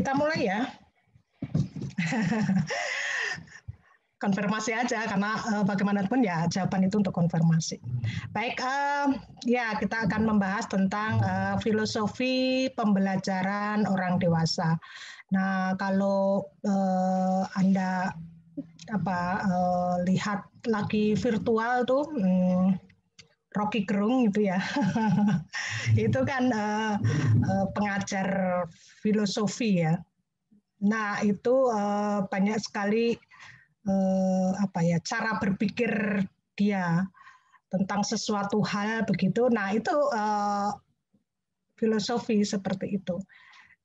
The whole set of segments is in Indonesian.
kita mulai ya. Konfirmasi aja karena bagaimanapun ya jawaban itu untuk konfirmasi. Baik, ya kita akan membahas tentang filosofi pembelajaran orang dewasa. Nah, kalau Anda lihat lagi virtual tuh Rocky Gerung gitu ya. Itu kan pengajar filosofi ya. Nah, itu banyak sekali cara berpikir dia tentang sesuatu hal begitu. Nah, itu filosofi seperti itu.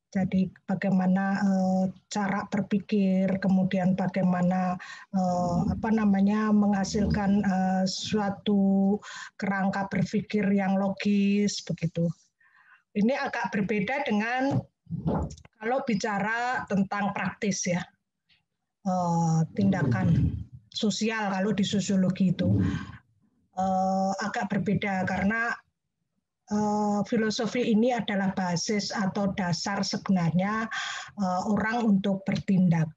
Jadi bagaimana cara berpikir, kemudian bagaimana menghasilkan suatu kerangka berpikir yang logis begitu. Ini agak berbeda dengan kalau bicara tentang praktis ya. Tindakan sosial kalau di sosiologi itu agak berbeda karena filosofi ini adalah basis atau dasar sebenarnya orang untuk bertindak.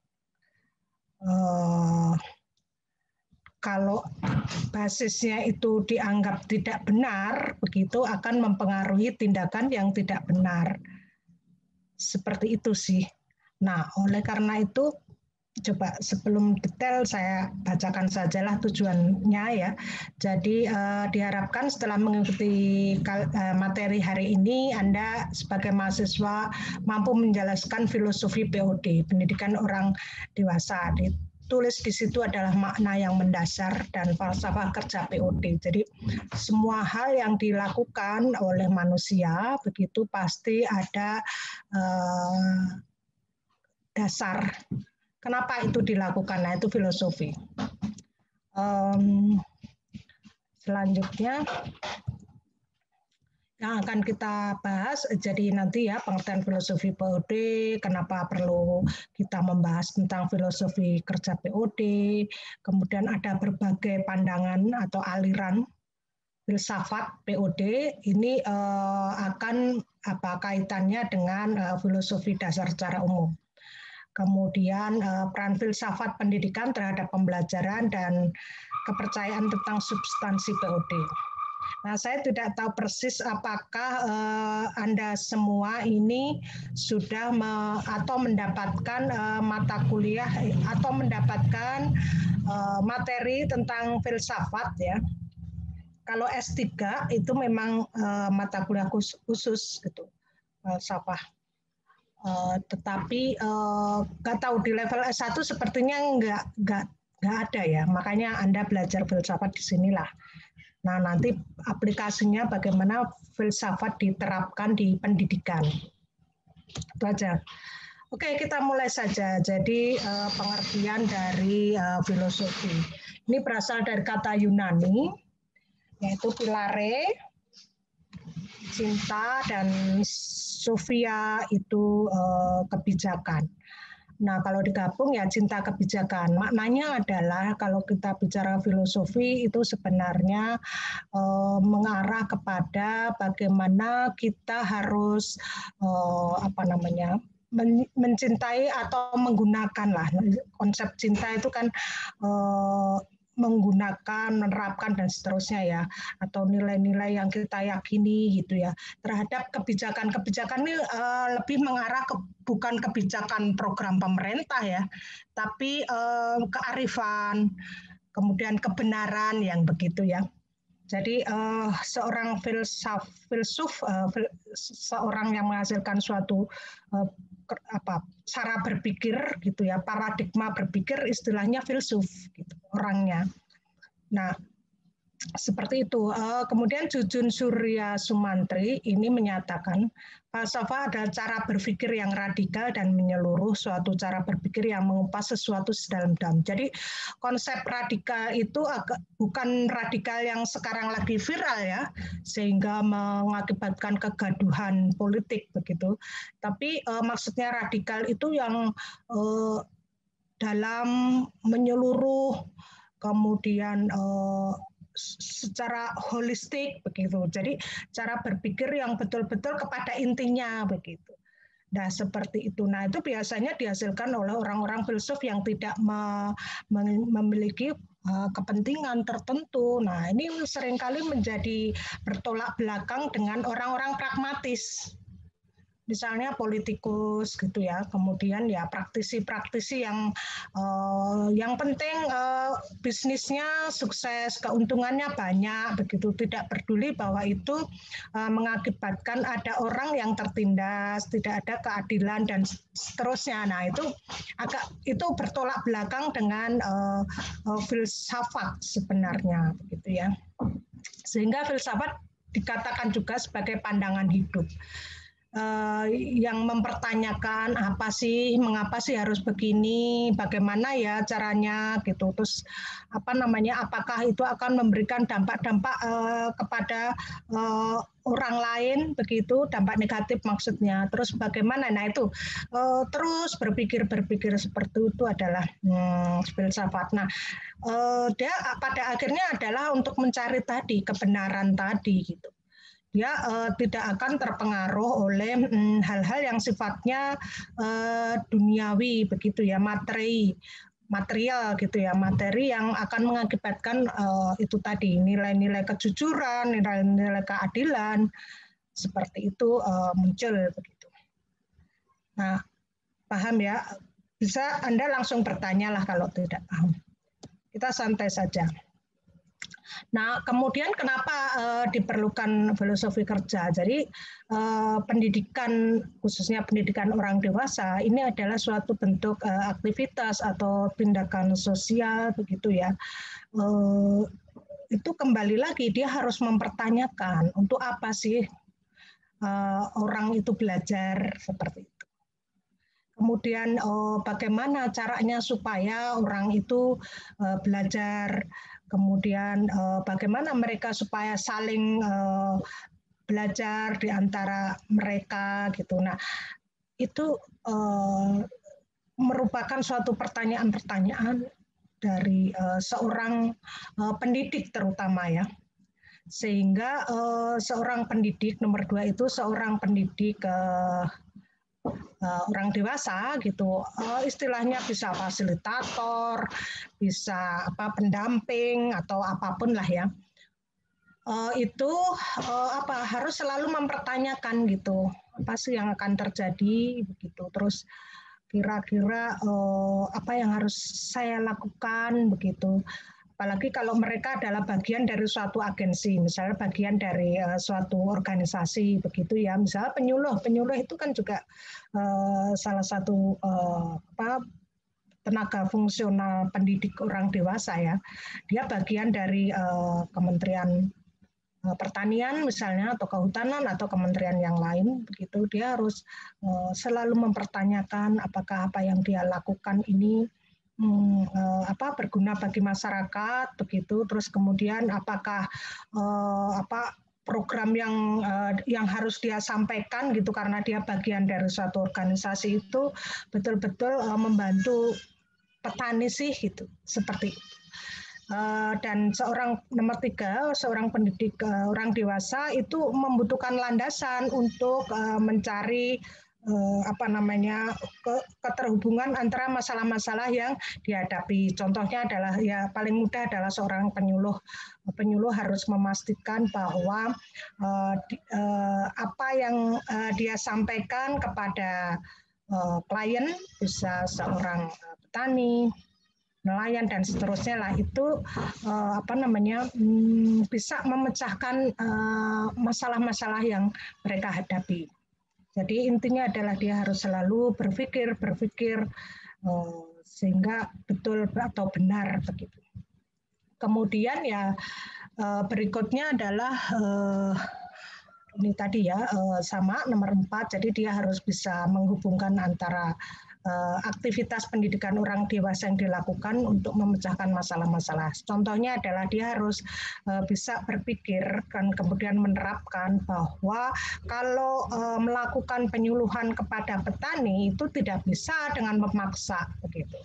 Kalau basisnya itu dianggap tidak benar, begitu akan mempengaruhi tindakan yang tidak benar. Seperti itu sih. Nah, oleh karena itu coba sebelum detail saya bacakan sajalah tujuannya ya. Jadi diharapkan setelah mengikuti materi hari ini Anda sebagai mahasiswa mampu menjelaskan filosofi POD, pendidikan orang dewasa. Ditulis di situ adalah makna yang mendasar dan falsafah kerja POD. Jadi semua hal yang dilakukan oleh manusia begitu pasti ada dasar. Kenapa itu dilakukan? Nah, itu filosofi. Selanjutnya yang akan kita bahas, jadi nanti ya pengertian filosofi POD, kenapa perlu kita membahas tentang filosofi kerja POD, kemudian ada berbagai pandangan atau aliran filsafat POD, ini akan kaitannya dengan filosofi dasar secara umum. Kemudian peran filsafat pendidikan terhadap pembelajaran dan kepercayaan tentang substansi POD. Nah, saya tidak tahu persis apakah Anda semua ini sudah atau mendapatkan mata kuliah atau mendapatkan materi tentang filsafat ya. Kalau S3 itu memang mata kuliah khusus gitu, filsafat. Tetapi nggak tahu di level S1 sepertinya nggak ada ya, makanya Anda belajar filsafat di sinilah. Nah, nanti aplikasinya bagaimana filsafat diterapkan di pendidikan. Itu aja. Oke, kita mulai saja. Jadi pengertian dari filosofi. Ini berasal dari kata Yunani, yaitu philare, cinta, dan Sophia itu kebijakan. Nah, kalau digabung ya cinta kebijakan. Maknanya adalah kalau kita bicara filosofi itu sebenarnya mengarah kepada bagaimana kita harus mencintai atau menggunakan lah. Konsep cinta itu kan menggunakan, menerapkan dan seterusnya ya, atau nilai-nilai yang kita yakini gitu ya terhadap kebijakan ini lebih mengarah ke bukan kebijakan program pemerintah ya, tapi kearifan, kemudian kebenaran yang begitu ya. Jadi seorang filsuf, seorang yang menghasilkan suatu cara berpikir gitu ya, paradigma berpikir, istilahnya filsuf gitu orangnya. Nah, seperti itu. Kemudian Jujun Surya Sumantri ini menyatakan falsafah adalah cara berpikir yang radikal dan menyeluruh, suatu cara berpikir yang mengupas sesuatu sedalam-dalam. Jadi konsep radikal itu bukan radikal yang sekarang lagi viral ya, sehingga mengakibatkan kegaduhan politik begitu. Tapi maksudnya radikal itu yang dalam menyeluruh, kemudian secara holistik begitu. Jadi cara berpikir yang betul-betul kepada intinya begitu. Nah, seperti itu. Nah, itu biasanya dihasilkan oleh orang-orang filsuf yang tidak memiliki kepentingan tertentu. Nah, ini seringkali menjadi bertolak belakang dengan orang-orang pragmatis. Misalnya politikus gitu ya, kemudian ya praktisi-praktisi yang penting bisnisnya sukses, keuntungannya banyak, begitu, tidak peduli bahwa itu mengakibatkan ada orang yang tertindas, tidak ada keadilan dan seterusnya. Nah, itu bertolak belakang dengan filsafat sebenarnya, begitu ya. Sehingga filsafat dikatakan juga sebagai pandangan hidup. Yang mempertanyakan mengapa sih harus begini, bagaimana ya caranya gitu, terus apakah itu akan memberikan dampak-dampak kepada orang lain, begitu, dampak negatif maksudnya, terus bagaimana. Nah, itu terus berpikir seperti itu adalah filsafat. Nah, dia pada akhirnya adalah untuk mencari tadi kebenaran tadi gitu. Dia tidak akan terpengaruh oleh hal-hal yang sifatnya duniawi, begitu ya, material gitu ya, materi yang akan mengakibatkan itu tadi, nilai-nilai kejujuran, nilai-nilai keadilan, seperti itu muncul begitu. Nah, paham ya? Bisa Anda langsung bertanya lah kalau tidak paham. Kita santai saja. Nah, kemudian kenapa diperlukan filosofi kerja? Jadi pendidikan, khususnya pendidikan orang dewasa, ini adalah suatu bentuk aktivitas atau tindakan sosial, begitu ya. Itu kembali lagi dia harus mempertanyakan untuk apa sih orang itu belajar seperti itu. Kemudian bagaimana caranya supaya orang itu belajar. Kemudian bagaimana mereka supaya saling belajar di antara mereka gitu. Nah, itu merupakan suatu pertanyaan-pertanyaan dari seorang pendidik terutama ya. Sehingga seorang pendidik nomor 2 itu seorang pendidik orang dewasa gitu, istilahnya bisa fasilitator, bisa pendamping atau apapun lah ya, itu harus selalu mempertanyakan gitu, apa sih yang akan terjadi begitu, terus kira-kira apa yang harus saya lakukan begitu. Apalagi kalau mereka adalah bagian dari suatu agensi, misalnya bagian dari suatu organisasi begitu ya, misalnya penyuluh itu kan juga salah satu tenaga fungsional pendidik orang dewasa ya. Dia bagian dari Kementerian Pertanian misalnya atau Kehutanan atau kementerian yang lain begitu. Dia harus selalu mempertanyakan apakah apa yang dia lakukan ini berguna bagi masyarakat begitu, terus kemudian apakah program yang harus dia sampaikan gitu karena dia bagian dari suatu organisasi itu betul-betul membantu petani sih gitu, seperti itu. Dan nomor 3, seorang pendidik orang dewasa itu membutuhkan landasan untuk mencari keterhubungan antara masalah-masalah yang dihadapi. Contohnya adalah ya paling mudah adalah seorang penyuluh. Penyuluh harus memastikan bahwa apa yang dia sampaikan kepada klien, bisa seorang petani, nelayan dan seterusnya lah, itu bisa memecahkan masalah-masalah yang mereka hadapi. Jadi intinya adalah dia harus selalu berpikir sehingga betul atau benar begitu. Kemudian ya berikutnya adalah ini tadi ya, sama nomor 4, jadi dia harus bisa menghubungkan antara aktivitas pendidikan orang dewasa yang dilakukan untuk memecahkan masalah-masalah. Contohnya adalah dia harus bisa berpikir dan kemudian menerapkan bahwa kalau melakukan penyuluhan kepada petani itu tidak bisa dengan memaksa begitu.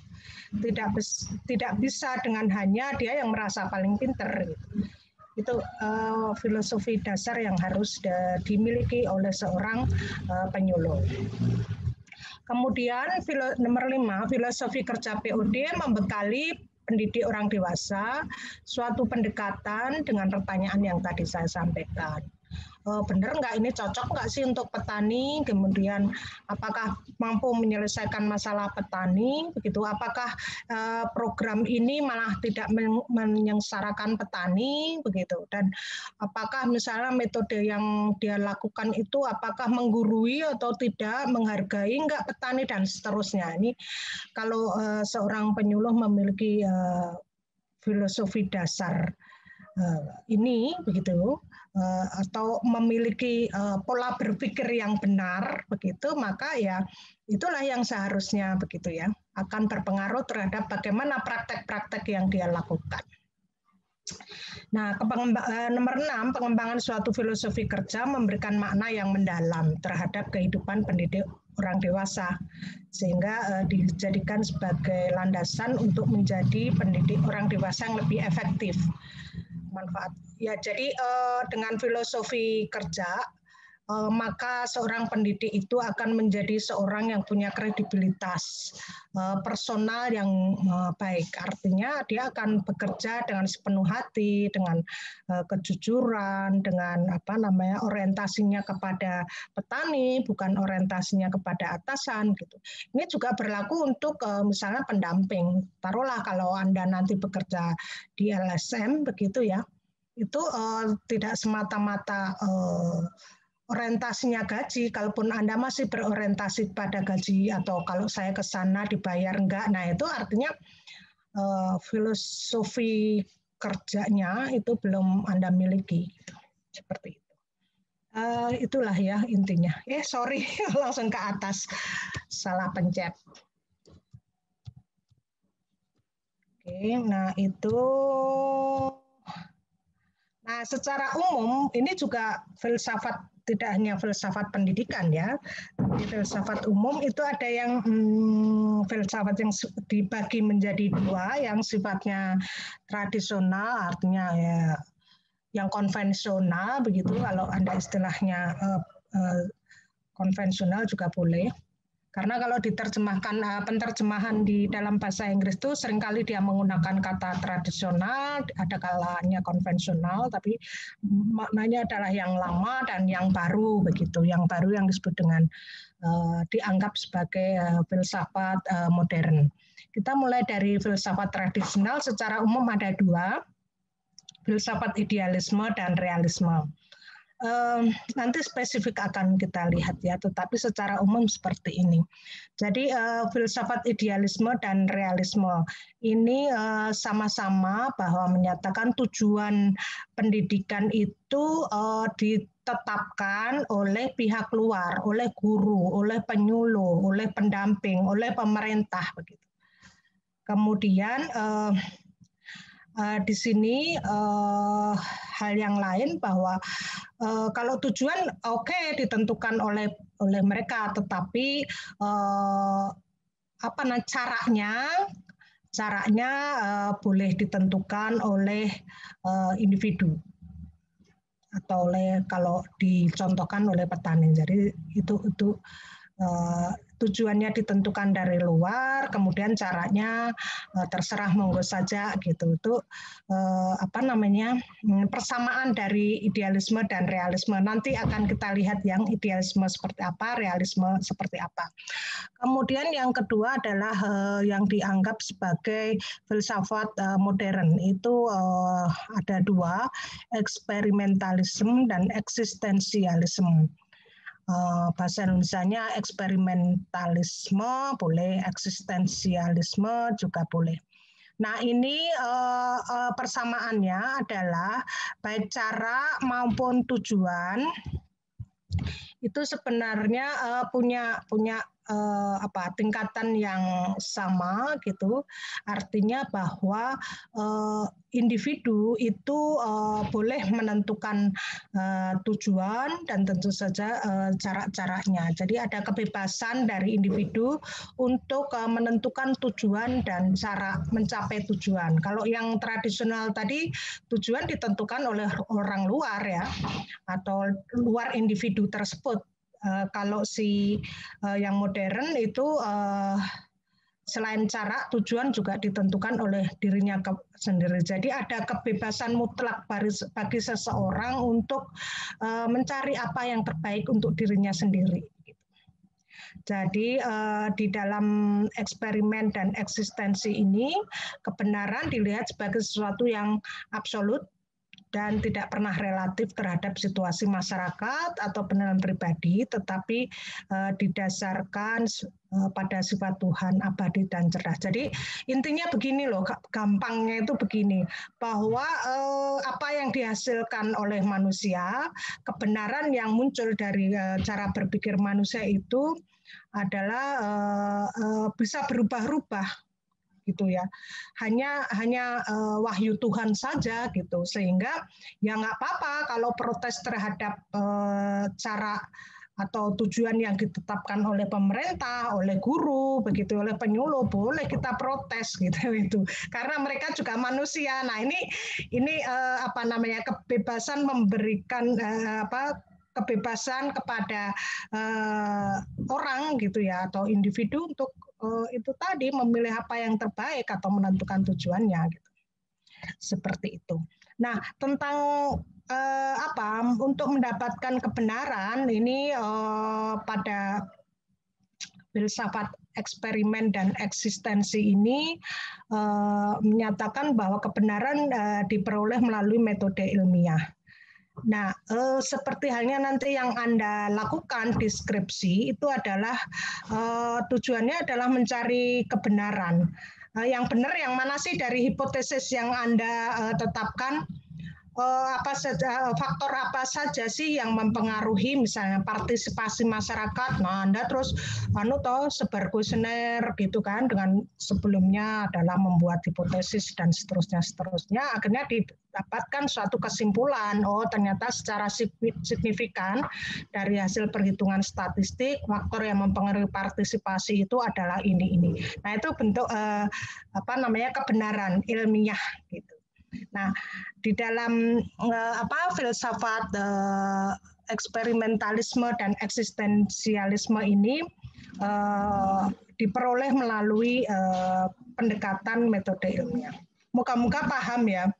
Tidak bisa dengan hanya dia yang merasa paling pintar gitu. Itu filosofi dasar yang harus dimiliki oleh seorang penyuluh. Kemudian nomor 5, filosofi kerja POD membekali pendidik orang dewasa suatu pendekatan dengan pertanyaan yang tadi saya sampaikan. Benar nggak ini cocok nggak sih untuk petani, kemudian apakah mampu menyelesaikan masalah petani, begitu, apakah program ini malah tidak menyengsarakan petani, begitu, dan apakah misalnya metode yang dia lakukan itu apakah menggurui atau tidak, menghargai nggak petani, dan seterusnya. Ini kalau seorang penyuluh memiliki filosofi dasar ini, begitu, atau memiliki pola berpikir yang benar, begitu, maka ya itulah yang seharusnya, begitu ya, akan berpengaruh terhadap bagaimana praktek-praktek yang dia lakukan. Nah, nomor 6, pengembangan suatu filosofi kerja memberikan makna yang mendalam terhadap kehidupan pendidik orang dewasa, sehingga dijadikan sebagai landasan untuk menjadi pendidik orang dewasa yang lebih efektif. Manfaat. Ya, jadi dengan filosofi kerja, maka seorang pendidik itu akan menjadi seorang yang punya kredibilitas personal yang baik. Artinya dia akan bekerja dengan sepenuh hati, dengan kejujuran, dengan orientasinya kepada petani, bukan orientasinya kepada atasan, gitu. Ini juga berlaku untuk misalnya pendamping. Taruhlah kalau Anda nanti bekerja di LSM, begitu ya, itu tidak semata-mata orientasinya gaji. Kalaupun Anda masih berorientasi pada gaji, atau kalau saya ke sana dibayar enggak, nah itu artinya filosofi kerjanya itu belum Anda miliki, gitu. Seperti itu. Itulah ya intinya. Sorry, langsung ke atas, salah pencet. Oke, nah itu. Nah, secara umum ini juga filsafat, tidak hanya filsafat pendidikan ya, tapi filsafat umum itu ada yang filsafat yang dibagi menjadi dua, yang sifatnya tradisional, artinya ya yang konvensional, begitu, kalau Anda istilahnya konvensional juga boleh. Karena kalau diterjemahkan, penterjemahan di dalam bahasa Inggris itu seringkali dia menggunakan kata tradisional, ada kalanya konvensional, tapi maknanya adalah yang lama dan yang baru, begitu. Yang baru yang disebut dengan dianggap sebagai filsafat modern. Kita mulai dari filsafat tradisional. Secara umum ada dua, filsafat idealisme dan realisme. Nanti spesifik akan kita lihat ya, tetapi secara umum seperti ini. Jadi filsafat idealisme dan realisme ini sama-sama bahwa menyatakan tujuan pendidikan itu ditetapkan oleh pihak luar, oleh guru, oleh penyuluh, oleh pendamping, oleh pemerintah, begitu. Kemudian di sini hal yang lain bahwa kalau tujuan ditentukan oleh mereka, tetapi caranya boleh ditentukan oleh individu atau kalau dicontohkan oleh petani. Jadi itu tujuannya ditentukan dari luar, kemudian caranya terserah monggo saja, gitu. Itu persamaan dari idealisme dan realisme. Nanti akan kita lihat yang idealisme seperti apa, realisme seperti apa. Kemudian yang kedua adalah yang dianggap sebagai filsafat modern. Itu ada dua, eksperimentalisme dan eksistensialisme. Bahasa Indonesianya eksperimentalisme boleh, eksistensialisme juga boleh. Nah, ini persamaannya adalah baik cara maupun tujuan itu sebenarnya punya tingkatan yang sama, gitu. Artinya bahwa individu itu boleh menentukan tujuan dan tentu saja cara-caranya. Jadi ada kebebasan dari individu untuk menentukan tujuan dan cara mencapai tujuan. Kalau yang tradisional tadi, tujuan ditentukan oleh orang luar ya, atau luar individu tersebut. Kalau yang modern itu selain cara, tujuan juga ditentukan oleh dirinya sendiri. Jadi ada kebebasan mutlak bagi seseorang untuk mencari apa yang terbaik untuk dirinya sendiri. Jadi di dalam eksperimen dan eksistensi ini, kebenaran dilihat sebagai sesuatu yang absolut dan tidak pernah relatif terhadap situasi masyarakat atau penilaian pribadi, tetapi didasarkan pada sifat Tuhan abadi dan cerdas. Jadi intinya begini loh, gampangnya itu begini, bahwa apa yang dihasilkan oleh manusia, kebenaran yang muncul dari cara berpikir manusia itu adalah bisa berubah-ubah gitu ya, hanya wahyu Tuhan saja gitu, sehingga ya nggak apa-apa kalau protes terhadap cara atau tujuan yang ditetapkan oleh pemerintah, oleh guru, begitu, oleh penyuluh, boleh kita protes gitu itu, karena mereka juga manusia. Nah ini apa namanya, kebebasan memberikan kebebasan kepada orang gitu ya, atau individu untuk itu tadi memilih apa yang terbaik atau menentukan tujuannya gitu. Seperti itu. Nah, tentang untuk mendapatkan kebenaran ini pada filsafat eksperimen dan eksistensi ini menyatakan bahwa kebenaran diperoleh melalui metode ilmiah. Nah, seperti halnya nanti yang Anda lakukan di skripsi itu adalah tujuannya adalah mencari kebenaran. Yang benar yang mana sih dari hipotesis yang Anda tetapkan? Faktor apa saja sih yang mempengaruhi misalnya partisipasi masyarakat? Nah, Anda terus sebar kuesioner gitu kan, dengan sebelumnya adalah membuat hipotesis dan seterusnya. Akhirnya didapatkan suatu kesimpulan, ternyata secara signifikan dari hasil perhitungan statistik faktor yang mempengaruhi partisipasi itu adalah ini. Nah, itu bentuk kebenaran ilmiah gitu. Nah, di dalam filsafat eksperimentalisme dan eksistensialisme ini diperoleh melalui pendekatan metode ilmiah. Moga-moga paham ya.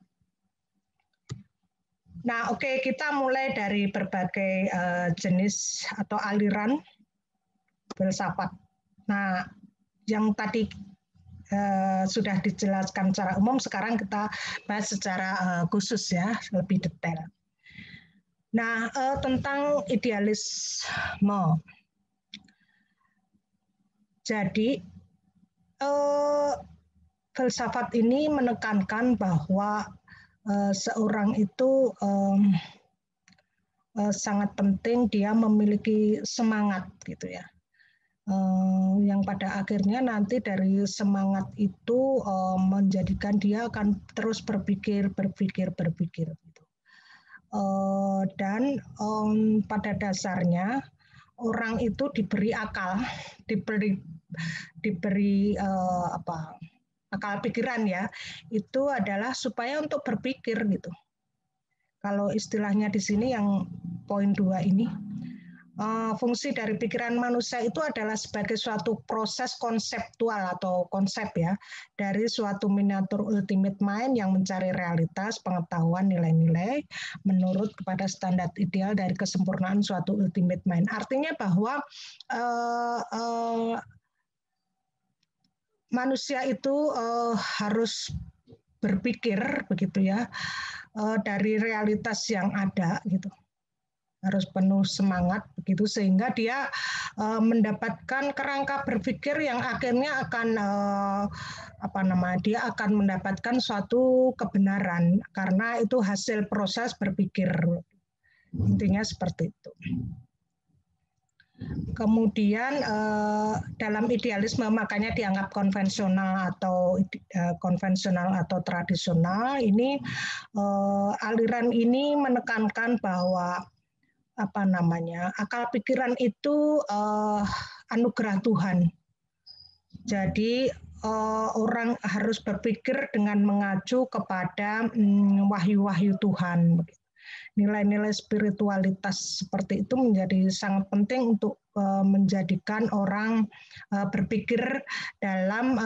Nah, oke, kita mulai dari berbagai jenis atau aliran filsafat. Nah, yang tadi sudah dijelaskan secara umum, sekarang kita bahas secara khusus ya, lebih detail. Nah, tentang idealisme. Jadi, filsafat ini menekankan bahwa seorang itu sangat penting dia memiliki semangat gitu ya. Yang pada akhirnya nanti dari semangat itu menjadikan dia akan terus berpikir gitu. Dan pada dasarnya orang itu diberi akal, diberi akal pikiran ya, itu adalah supaya untuk berpikir gitu. Kalau istilahnya di sini yang poin 2 ini, fungsi dari pikiran manusia itu adalah sebagai suatu proses konseptual atau konsep ya, dari suatu miniatur ultimate mind yang mencari realitas, pengetahuan, nilai-nilai menurut kepada standar ideal dari kesempurnaan suatu ultimate mind. Artinya bahwa manusia itu harus berpikir begitu ya, dari realitas yang ada gitu. Harus penuh semangat begitu, sehingga dia mendapatkan kerangka berpikir yang akhirnya akan dia akan mendapatkan suatu kebenaran karena itu hasil proses berpikir. Intinya seperti itu. Kemudian dalam idealisme makanya dianggap konvensional atau tradisional. Ini aliran ini menekankan bahwa akal pikiran itu anugerah Tuhan. Jadi orang harus berpikir dengan mengacu kepada wahyu-wahyu Tuhan. Nilai-nilai spiritualitas seperti itu menjadi sangat penting untuk menjadikan orang berpikir dalam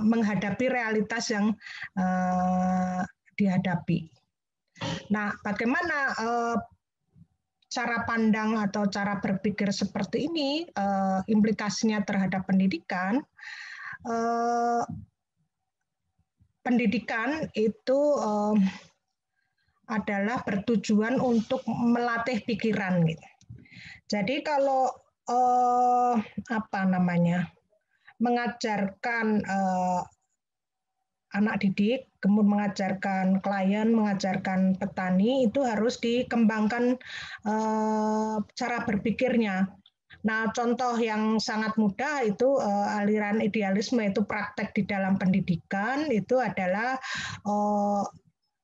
menghadapi realitas yang dihadapi. Nah, bagaimana cara pandang atau cara berpikir seperti ini, implikasinya terhadap pendidikan? Pendidikan itu adalah bertujuan untuk melatih pikiran. Gitu. Jadi kalau mengajarkan anak didik, kemudian mengajarkan klien, mengajarkan petani, itu harus dikembangkan cara berpikirnya. Nah, contoh yang sangat mudah itu aliran idealisme, itu praktek di dalam pendidikan, itu adalah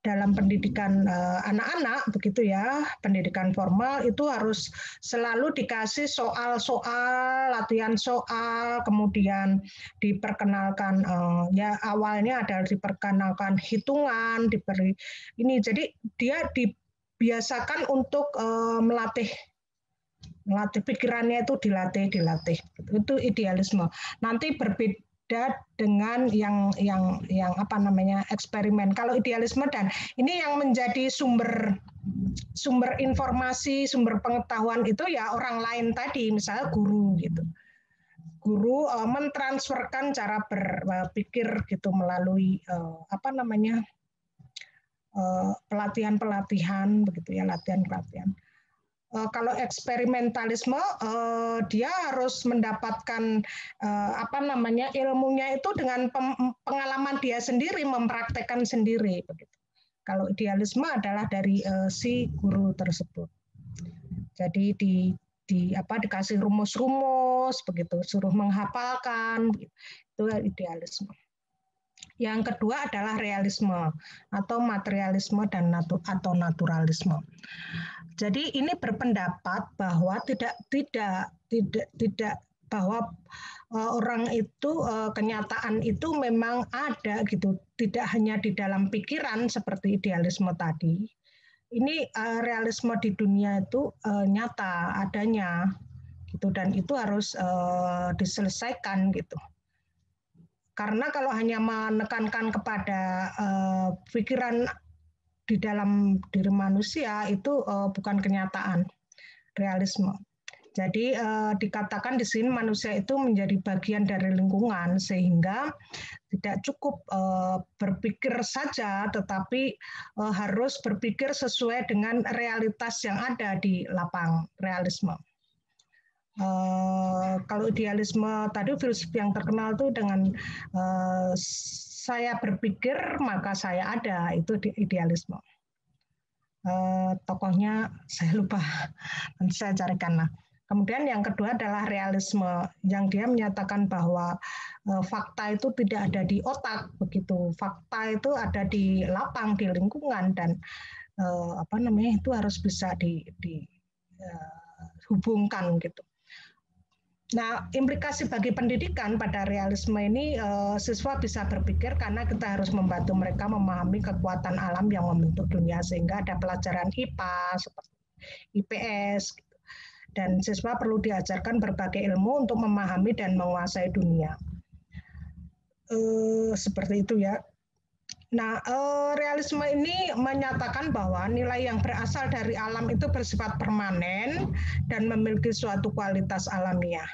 dalam pendidikan anak-anak, begitu ya, pendidikan formal itu harus selalu dikasih soal-soal, latihan soal, kemudian diperkenalkan ya awalnya adalah diperkenalkan hitungan, diberi ini, jadi dia dibiasakan untuk melatih pikirannya, itu dilatih itu idealisme. Nanti berbeda dengan yang eksperimen. Kalau idealisme, dan ini yang menjadi sumber informasi, sumber pengetahuan itu ya orang lain tadi, misalnya guru gitu. Guru mentransferkan cara berpikir gitu melalui pelatihan begitu ya, latihan. Kalau eksperimentalisme, dia harus mendapatkan ilmunya itu dengan pengalaman dia sendiri, mempraktekkan sendiri. Begitu. Kalau idealisme adalah dari si guru tersebut. Jadi dikasih rumus-rumus, begitu, suruh menghafalkan, begitu. Itu idealisme. Yang kedua adalah realisme atau materialisme dan atau naturalisme. Jadi ini berpendapat bahwa tidak bahwa orang itu kenyataan itu memang ada gitu, tidak hanya di dalam pikiran seperti idealisme tadi. Ini realisme di dunia itu nyata adanya gitu, dan itu harus diselesaikan gitu. Karena kalau hanya menekankan kepada pikiran di dalam diri manusia, itu bukan kenyataan, realisme. Jadi dikatakan di sini manusia itu menjadi bagian dari lingkungan, sehingga tidak cukup berpikir saja, tetapi harus berpikir sesuai dengan realitas yang ada di lapang, realisme. Kalau idealisme tadi, filsuf yang terkenal itu dengan saya berpikir maka saya ada, itu idealisme. Tokohnya saya lupa, nanti saya carikan lah. Kemudian yang kedua adalah realisme, yang dia menyatakan bahwa fakta itu tidak ada di otak, begitu. Fakta itu ada di lapang, di lingkungan, dan itu harus bisa dihubungkan gitu. Nah, implikasi bagi pendidikan pada realisme ini, siswa bisa berpikir karena kita harus membantu mereka memahami kekuatan alam yang membentuk dunia, sehingga ada pelajaran IPA, seperti IPS, dan siswa perlu diajarkan berbagai ilmu untuk memahami dan menguasai dunia. Seperti itu ya. Nah, realisme ini menyatakan bahwa nilai yang berasal dari alam itu bersifat permanen dan memiliki suatu kualitas alamiah.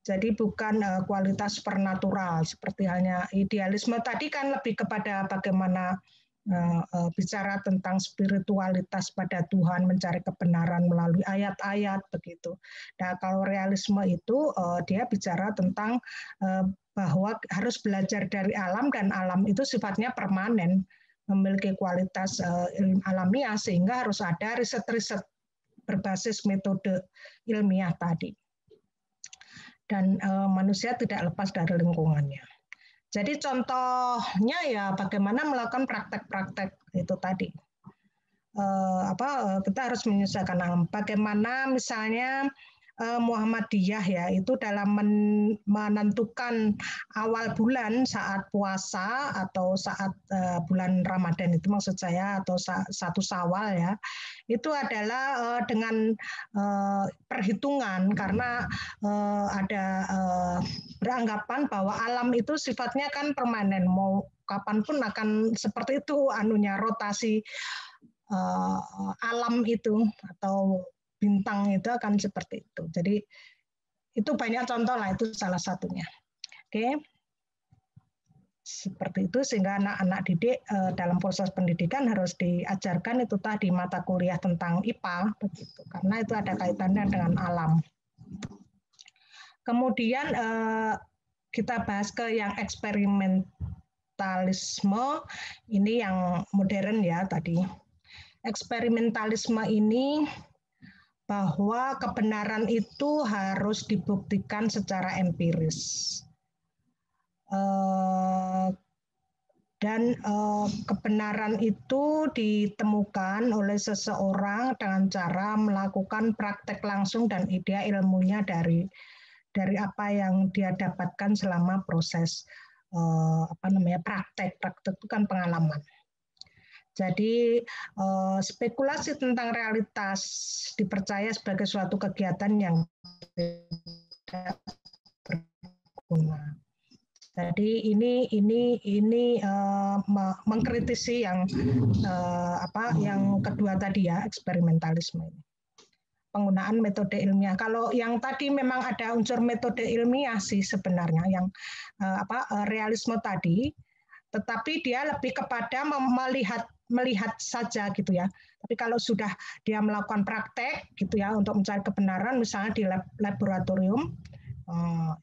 Jadi bukan kualitas supernatural seperti halnya idealisme tadi, kan lebih kepada bagaimana bicara tentang spiritualitas pada Tuhan, mencari kebenaran melalui ayat-ayat begitu. Nah, kalau realisme itu dia bicara tentang bahwa harus belajar dari alam, dan alam itu sifatnya permanen, memiliki kualitas alamiah, sehingga harus ada riset-riset berbasis metode ilmiah tadi. Dan manusia tidak lepas dari lingkungannya. Jadi contohnya ya bagaimana melakukan praktek-praktek itu tadi. Kita harus menyesuaikan alam. Bagaimana misalnya Muhammadiyah ya, itu dalam menentukan awal bulan saat puasa atau saat bulan Ramadan itu maksud saya, atau satu Syawal ya, itu adalah dengan perhitungan, karena ada beranggapan bahwa alam itu sifatnya kan permanen, mau kapanpun akan seperti itu anunya, rotasi alam itu atau bintang itu akan seperti itu. Jadi itu banyak contoh lah, itu salah satunya. Oke, seperti itu, sehingga anak-anak didik dalam proses pendidikan harus diajarkan itu tadi mata kuliah tentang IPA begitu, karena itu ada kaitannya dengan alam. Kemudian kita bahas ke yang eksperimentalisme, ini yang modern ya tadi. Eksperimentalisme ini bahwa kebenaran itu harus dibuktikan secara empiris. Dan kebenaran itu ditemukan oleh seseorang dengan cara melakukan praktek langsung dan ide ilmunya dari apa yang dia dapatkan selama proses praktek itu kan pengalaman. Jadi spekulasi tentang realitas dipercaya sebagai suatu kegiatan yang tidak berguna. Jadi ini mengkritisi yang yang kedua tadi ya, eksperimentalisme ini. Penggunaan metode ilmiah. Kalau yang tadi memang ada unsur metode ilmiah sih sebenarnya, yang realisme tadi, tetapi dia lebih kepada melihat saja gitu ya. Tapi kalau sudah dia melakukan praktek gitu ya untuk mencari kebenaran, misalnya di laboratorium,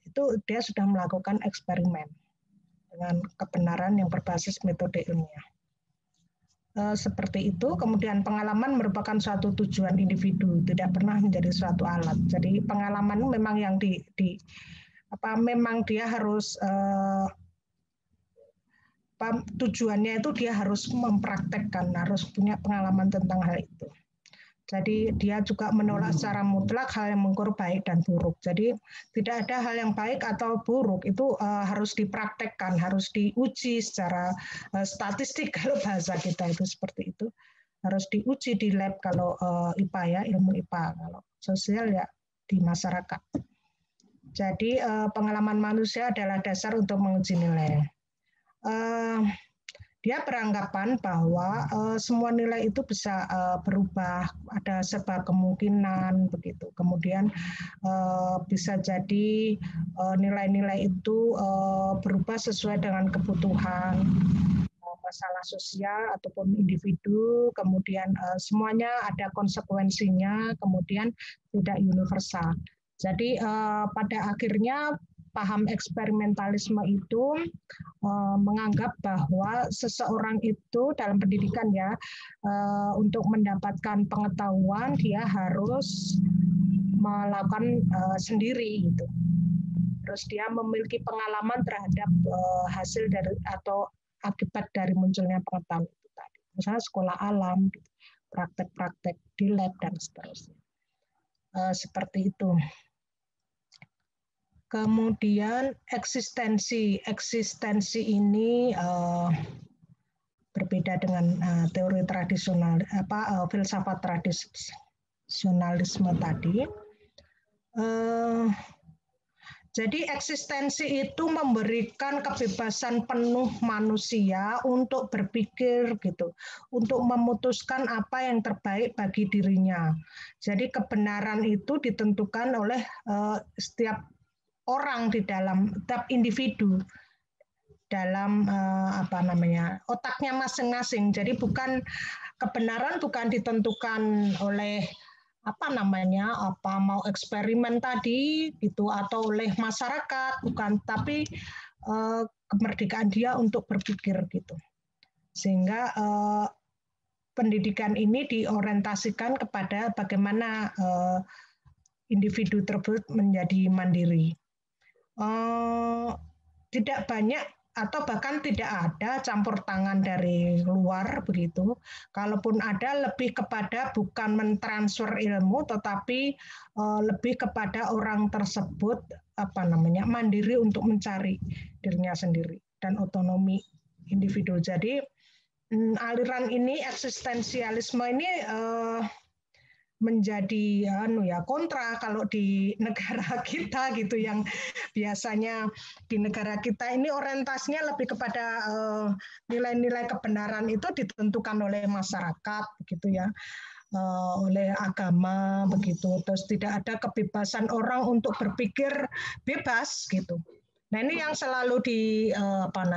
itu dia sudah melakukan eksperimen dengan kebenaran yang berbasis metode ilmiah. Seperti itu. Kemudian pengalaman merupakan suatu tujuan individu, tidak pernah menjadi suatu alat. Jadi pengalaman memang yang memang dia harus tujuannya itu dia harus mempraktekkan, harus punya pengalaman tentang hal itu. Jadi dia juga menolak secara mutlak hal yang mengukur baik dan buruk. Jadi tidak ada hal yang baik atau buruk, itu harus dipraktekkan, harus diuji secara statistik kalau bahasa kita itu seperti itu. Harus diuji di lab kalau IPA ya, ilmu IPA. Kalau sosial ya di masyarakat. Jadi pengalaman manusia adalah dasar untuk menguji nilai. Dia beranggapan bahwa semua nilai itu bisa berubah, ada serba kemungkinan begitu. Kemudian bisa jadi nilai-nilai itu berubah sesuai dengan kebutuhan masalah sosial ataupun individu. Kemudian semuanya ada konsekuensinya, kemudian tidak universal. Jadi pada akhirnya paham eksperimentalisme itu menganggap bahwa seseorang itu dalam pendidikan ya, untuk mendapatkan pengetahuan dia harus melakukan sendiri gitu. Terus dia memiliki pengalaman terhadap hasil dari atau akibat dari munculnya pengetahuan itu tadi. Misalnya sekolah alam, gitu, praktek-praktek di lab dan seterusnya. Seperti itu. Kemudian eksistensi ini berbeda dengan teori tradisional, filsafat tradisionalisme tadi. Jadi eksistensi itu memberikan kebebasan penuh manusia untuk berpikir gitu, untuk memutuskan apa yang terbaik bagi dirinya. Jadi kebenaran itu ditentukan oleh setiap orang di dalam tiap individu dalam otaknya masing-masing. Jadi kebenaran bukan ditentukan oleh mau eksperimen tadi gitu atau oleh masyarakat, bukan, tapi kemerdekaan dia untuk berpikir gitu. Sehingga pendidikan ini diorientasikan kepada bagaimana individu tersebut menjadi mandiri. Tidak banyak atau bahkan tidak ada campur tangan dari luar begitu. Kalaupun ada, lebih kepada bukan mentransfer ilmu, tetapi lebih kepada orang tersebut mandiri untuk mencari dirinya sendiri dan otonomi individu. Jadi aliran ini, eksistensialisme ini menjadi kontra kalau di negara kita gitu, yang biasanya di negara kita ini orientasinya lebih kepada nilai-nilai kebenaran itu ditentukan oleh masyarakat begitu ya, oleh agama begitu, terus tidak ada kebebasan orang untuk berpikir bebas gitu. Nah ini yang selalu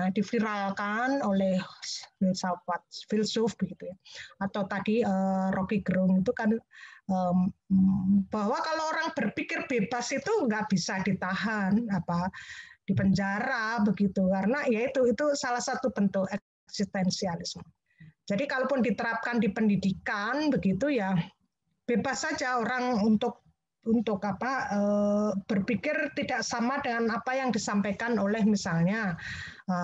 diviralkan oleh filsuf begitu ya, atau tadi Rocky Gerung itu kan bahwa kalau orang berpikir bebas itu nggak bisa ditahan di penjara begitu, karena ya itu salah satu bentuk eksistensialisme. Jadi kalaupun diterapkan di pendidikan begitu ya bebas saja orang untuk berpikir tidak sama dengan apa yang disampaikan oleh misalnya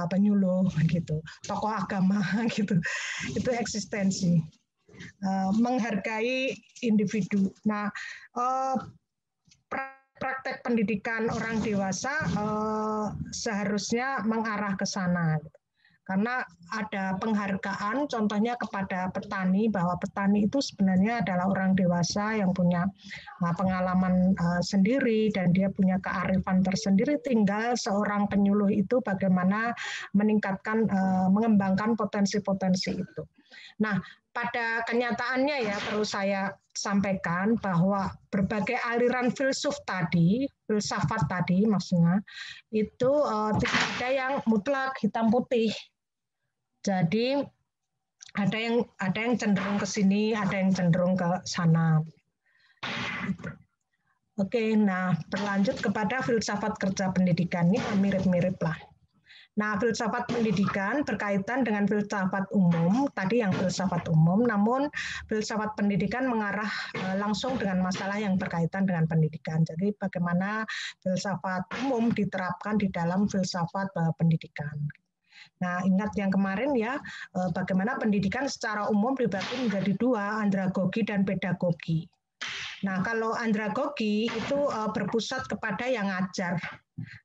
penyuluh gitu, tokoh agama gitu. Itu eksistensi. Menghargai individu. Nah, praktek pendidikan orang dewasa seharusnya mengarah ke sana. Karena ada penghargaan, contohnya kepada petani, bahwa petani itu sebenarnya adalah orang dewasa yang punya pengalaman sendiri dan dia punya kearifan tersendiri. Tinggal seorang penyuluh itu bagaimana meningkatkan, mengembangkan potensi-potensi itu. Nah, pada kenyataannya ya perlu saya sampaikan bahwa berbagai aliran filsafat tadi maksudnya itu tidak ada yang mutlak hitam putih. Jadi ada yang cenderung ke sini, ada yang cenderung ke sana. Oke, nah berlanjut kepada filsafat kerja pendidikan, ini mirip-mirip lah. Nah, filsafat pendidikan berkaitan dengan filsafat umum, tadi yang filsafat umum, namun filsafat pendidikan mengarah langsung dengan masalah yang berkaitan dengan pendidikan. Jadi bagaimana filsafat umum diterapkan di dalam filsafat pendidikan. Nah, ingat yang kemarin ya, bagaimana pendidikan secara umum dibagi menjadi dua, andragogi dan pedagogi. Nah, kalau andragogi itu berpusat kepada yang ngajar.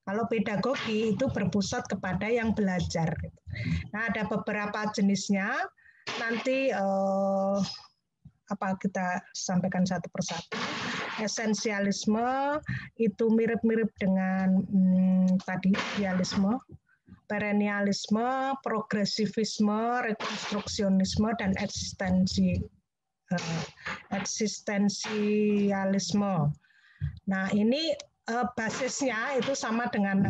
Kalau pedagogi itu berpusat kepada yang belajar. Nah, ada beberapa jenisnya. Nanti kita sampaikan satu persatu. Esensialisme itu mirip-mirip dengan tadi idealisme, perennialisme, progresivisme, rekonstruksionisme, dan eksistensialisme. Nah, ini basisnya itu sama dengan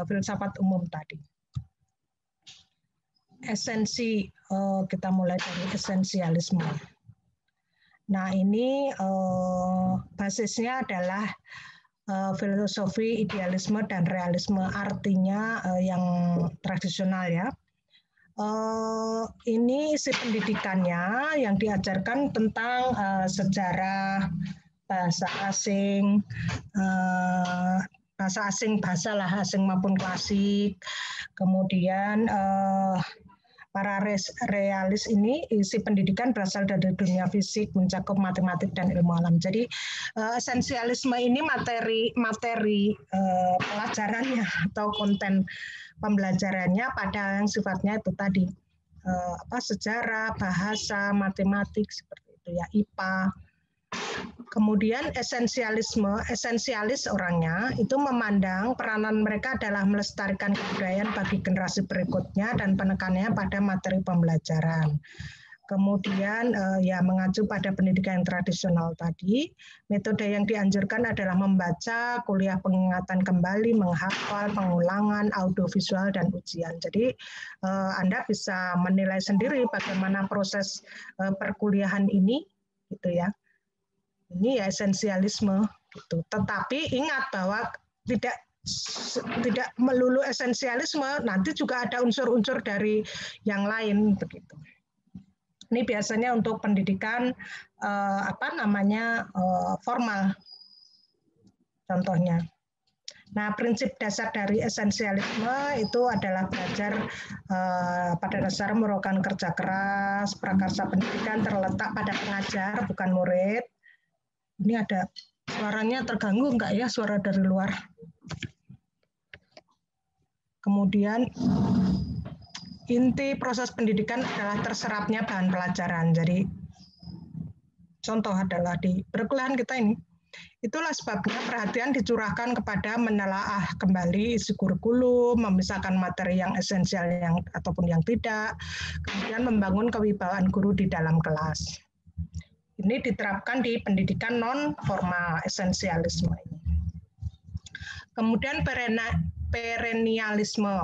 filsafat umum tadi. Esensi, kita mulai dari esensialisme. Nah, ini basisnya adalah filosofi idealisme dan realisme, artinya yang tradisional ya. Ini isi pendidikannya yang diajarkan tentang sejarah, bahasa asing, bahasa maupun klasik. Kemudian para realis ini isi pendidikan berasal dari dunia fisik, mencakup matematik dan ilmu alam. Jadi esensialisme ini materi pelajarannya atau konten pembelajarannya pada yang sifatnya itu tadi sejarah, bahasa, matematik seperti itu ya, IPA. Kemudian esensialis orangnya itu memandang peranan mereka adalah melestarikan kebudayaan bagi generasi berikutnya dan penekanannya pada materi pembelajaran. Kemudian ya mengacu pada pendidikan yang tradisional tadi, metode yang dianjurkan adalah membaca, kuliah pengingatan kembali, menghafal, pengulangan, audiovisual, dan ujian. Jadi Anda bisa menilai sendiri bagaimana proses perkuliahan ini, gitu ya. Ini ya esensialisme, gitu. Tetapi ingat bahwa tidak melulu esensialisme, nanti juga ada unsur-unsur dari yang lain, begitu. Ini biasanya untuk pendidikan formal, contohnya. Nah, prinsip dasar dari esensialisme itu adalah belajar pada dasar merupakan kerja keras, prakarsa pendidikan terletak pada pengajar, bukan murid. Ini ada suaranya terganggu enggak ya, suara dari luar? Kemudian inti proses pendidikan adalah terserapnya bahan pelajaran. Jadi contoh adalah di perkuliahan kita ini. Itulah sebabnya perhatian dicurahkan kepada menelaah kembali isi kurikulum, memisahkan materi yang esensial ataupun yang tidak, kemudian membangun kewibawaan guru di dalam kelas. Ini diterapkan di pendidikan non formal esensialisme ini. Kemudian perennialisme.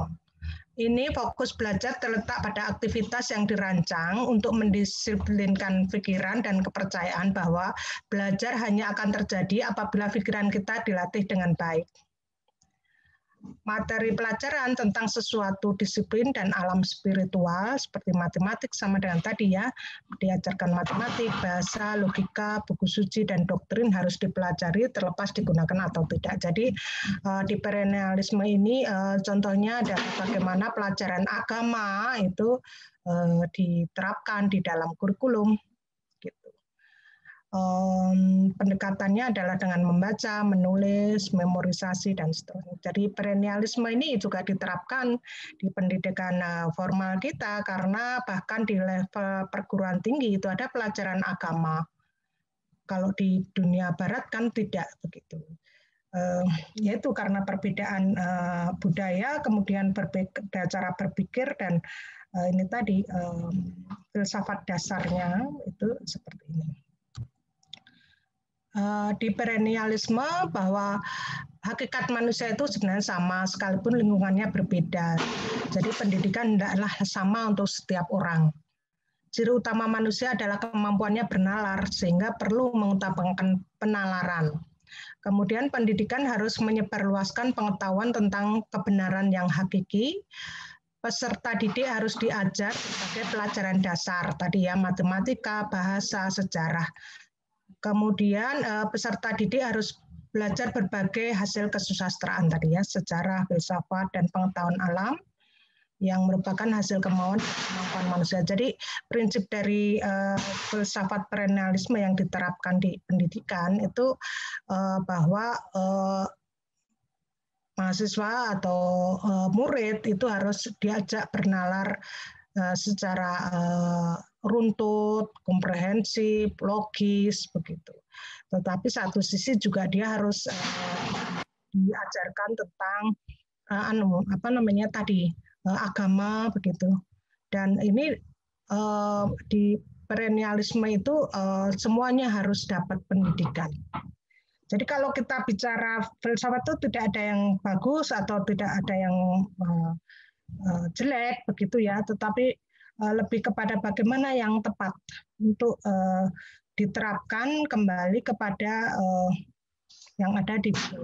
Ini fokus belajar terletak pada aktivitas yang dirancang untuk mendisiplinkan pikiran dan kepercayaan bahwa belajar hanya akan terjadi apabila pikiran kita dilatih dengan baik. Materi pelajaran tentang sesuatu disiplin dan alam spiritual seperti matematik sama dengan tadi ya, diajarkan matematik, bahasa, logika, buku suci, dan doktrin harus dipelajari terlepas digunakan atau tidak. Jadi di perennialisme ini contohnya adalah bagaimana pelajaran agama itu diterapkan di dalam kurikulum. Pendekatannya adalah dengan membaca, menulis, memorisasi, dan seterusnya. Jadi perennialisme ini juga diterapkan di pendidikan formal kita karena bahkan di level perguruan tinggi itu ada pelajaran agama. Kalau di dunia barat kan tidak begitu. Yaitu karena perbedaan budaya, kemudian berbeda cara berpikir, dan ini tadi filsafat dasarnya itu seperti ini. Di perennialisme bahwa hakikat manusia itu sebenarnya sama sekalipun lingkungannya berbeda. Jadi pendidikan hendaklah sama untuk setiap orang. Ciri utama manusia adalah kemampuannya bernalar sehingga perlu mengutamakan penalaran. Kemudian pendidikan harus menyebarluaskan pengetahuan tentang kebenaran yang hakiki. Peserta didik harus diajar sebagai pelajaran dasar tadi ya, matematika, bahasa, sejarah. Kemudian peserta didik harus belajar berbagai hasil kesusastraan tadi ya, sejarah, filsafat, dan pengetahuan alam yang merupakan hasil kemampuan manusia. Jadi prinsip dari filsafat perennialisme yang diterapkan di pendidikan itu bahwa mahasiswa atau murid itu harus diajak bernalar secara runtut, komprehensif, logis, begitu. Tetapi satu sisi juga dia harus diajarkan tentang agama, begitu. Dan ini di perennialisme itu semuanya harus dapat pendidikan. Jadi kalau kita bicara filsafat itu tidak ada yang bagus atau tidak ada yang jelek, begitu ya. Tetapi lebih kepada bagaimana yang tepat untuk diterapkan kembali kepada yang ada di buku.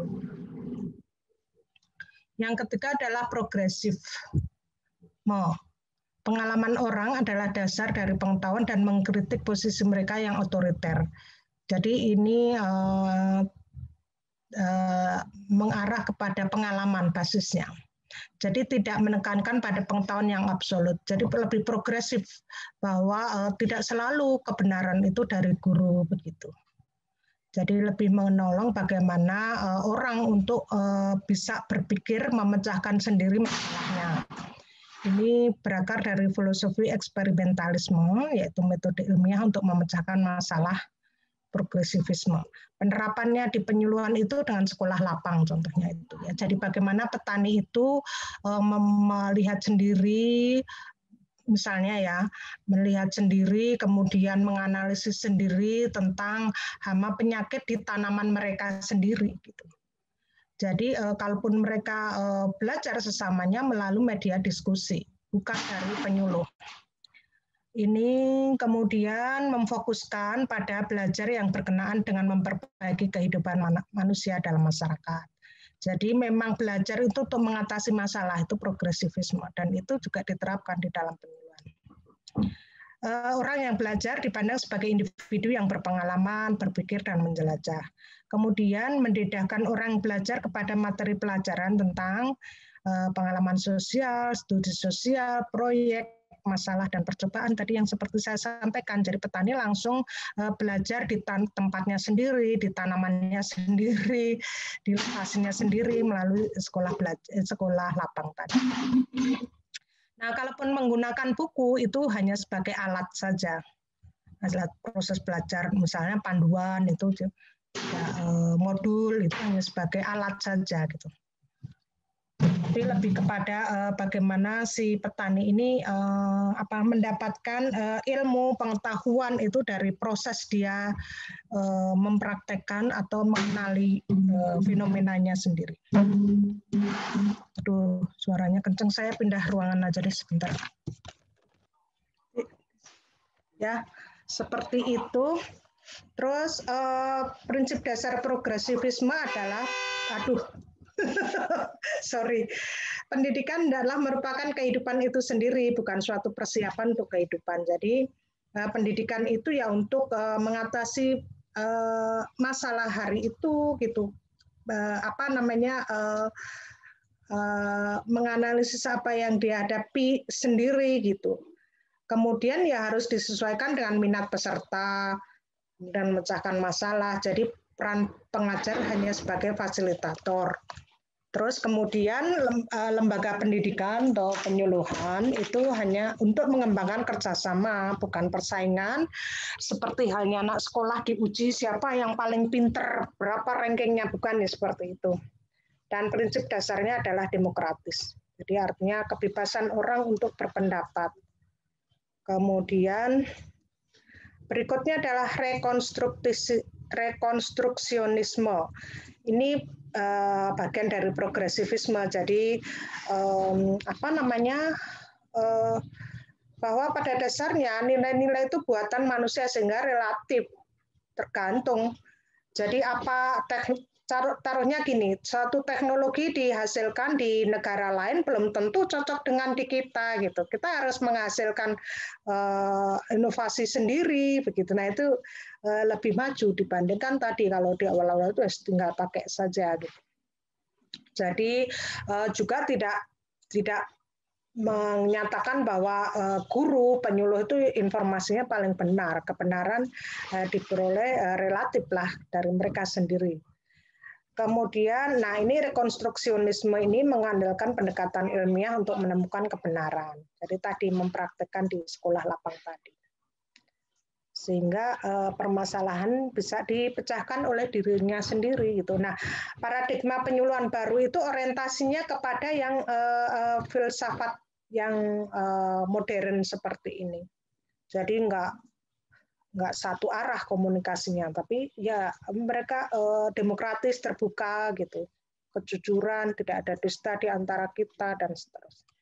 Yang ketiga adalah progresif. Pengalaman orang adalah dasar dari pengetahuan dan mengkritik posisi mereka yang otoriter. Jadi ini mengarah kepada pengalaman basisnya. Jadi tidak menekankan pada pengetahuan yang absolut. Jadi lebih progresif bahwa tidak selalu kebenaran itu dari guru begitu. Jadi lebih menolong bagaimana orang untuk bisa berpikir memecahkan sendiri masalahnya. Ini berakar dari filosofi eksperimentalisme, yaitu metode ilmiah untuk memecahkan masalah progresivisme. Penerapannya di penyuluhan itu dengan sekolah lapang contohnya itu ya. Jadi bagaimana petani itu melihat sendiri, misalnya ya, melihat sendiri kemudian menganalisis sendiri tentang hama penyakit di tanaman mereka sendiri gitu. Jadi kalaupun mereka belajar sesamanya melalui media diskusi, bukan dari penyuluh. Ini kemudian memfokuskan pada belajar yang berkenaan dengan memperbaiki kehidupan manusia dalam masyarakat. Jadi memang belajar itu untuk mengatasi masalah, itu progresivisme, dan itu juga diterapkan di dalam penyuluhan. orang yang belajar dipandang sebagai individu yang berpengalaman, berpikir, dan menjelajah. Kemudian mendedahkan orang belajar kepada materi pelajaran tentang pengalaman sosial, studi sosial, proyek, masalah, dan percobaan tadi yang seperti saya sampaikan. Jadi petani langsung belajar di tempatnya sendiri, di tanamannya sendiri, di lokasinya sendiri melalui sekolah lapang tadi. Nah, kalaupun menggunakan buku itu hanya sebagai alat saja, alat proses belajar, misalnya panduan itu ya, modul itu hanya sebagai alat saja gitu. Tapi lebih kepada bagaimana si petani ini mendapatkan ilmu pengetahuan itu dari proses dia mempraktekkan atau mengenali fenomenanya sendiri. Aduh, suaranya kenceng, saya pindah ruangan aja deh sebentar. Ya, seperti itu. Terus prinsip dasar progresivisme adalah, sorry, pendidikan adalah merupakan kehidupan itu sendiri, bukan suatu persiapan untuk kehidupan. Jadi pendidikan itu ya untuk mengatasi masalah hari itu, gitu. Menganalisis apa yang dihadapi sendiri, gitu. Kemudian ya harus disesuaikan dengan minat peserta dan memecahkan masalah. Jadi peran pengajar hanya sebagai fasilitator. Terus kemudian lembaga pendidikan atau penyuluhan itu hanya untuk mengembangkan kerjasama, bukan persaingan. Seperti halnya anak sekolah diuji siapa yang paling pinter, berapa rankingnya, bukan ya seperti itu. Dan prinsip dasarnya adalah demokratis. Jadi artinya kebebasan orang untuk berpendapat. Kemudian berikutnya adalah rekonstruksionisme. Ini bagian dari progresivisme. Jadi bahwa pada dasarnya nilai-nilai itu buatan manusia sehingga relatif tergantung. Jadi taruhnya gini, suatu teknologi dihasilkan di negara lain belum tentu cocok dengan di kita gitu. Kita harus menghasilkan inovasi sendiri begitu. Nah itu lebih maju dibandingkan tadi kalau di awal-awal itu tinggal pakai saja gitu. Jadi juga tidak menyatakan bahwa guru penyuluh itu informasinya paling benar, kebenaran diperoleh relatif lah dari mereka sendiri. Kemudian, nah ini rekonstruksionisme ini mengandalkan pendekatan ilmiah untuk menemukan kebenaran. Jadi tadi mempraktekkan di sekolah lapang tadi. Sehingga permasalahan bisa dipecahkan oleh dirinya sendiri gitu. Nah, paradigma penyuluhan baru itu orientasinya kepada yang filsafat yang modern seperti ini. Jadi nggak satu arah komunikasinya, tapi ya mereka demokratis, terbuka gitu, kejujuran, tidak ada dusta di antara kita dan seterusnya.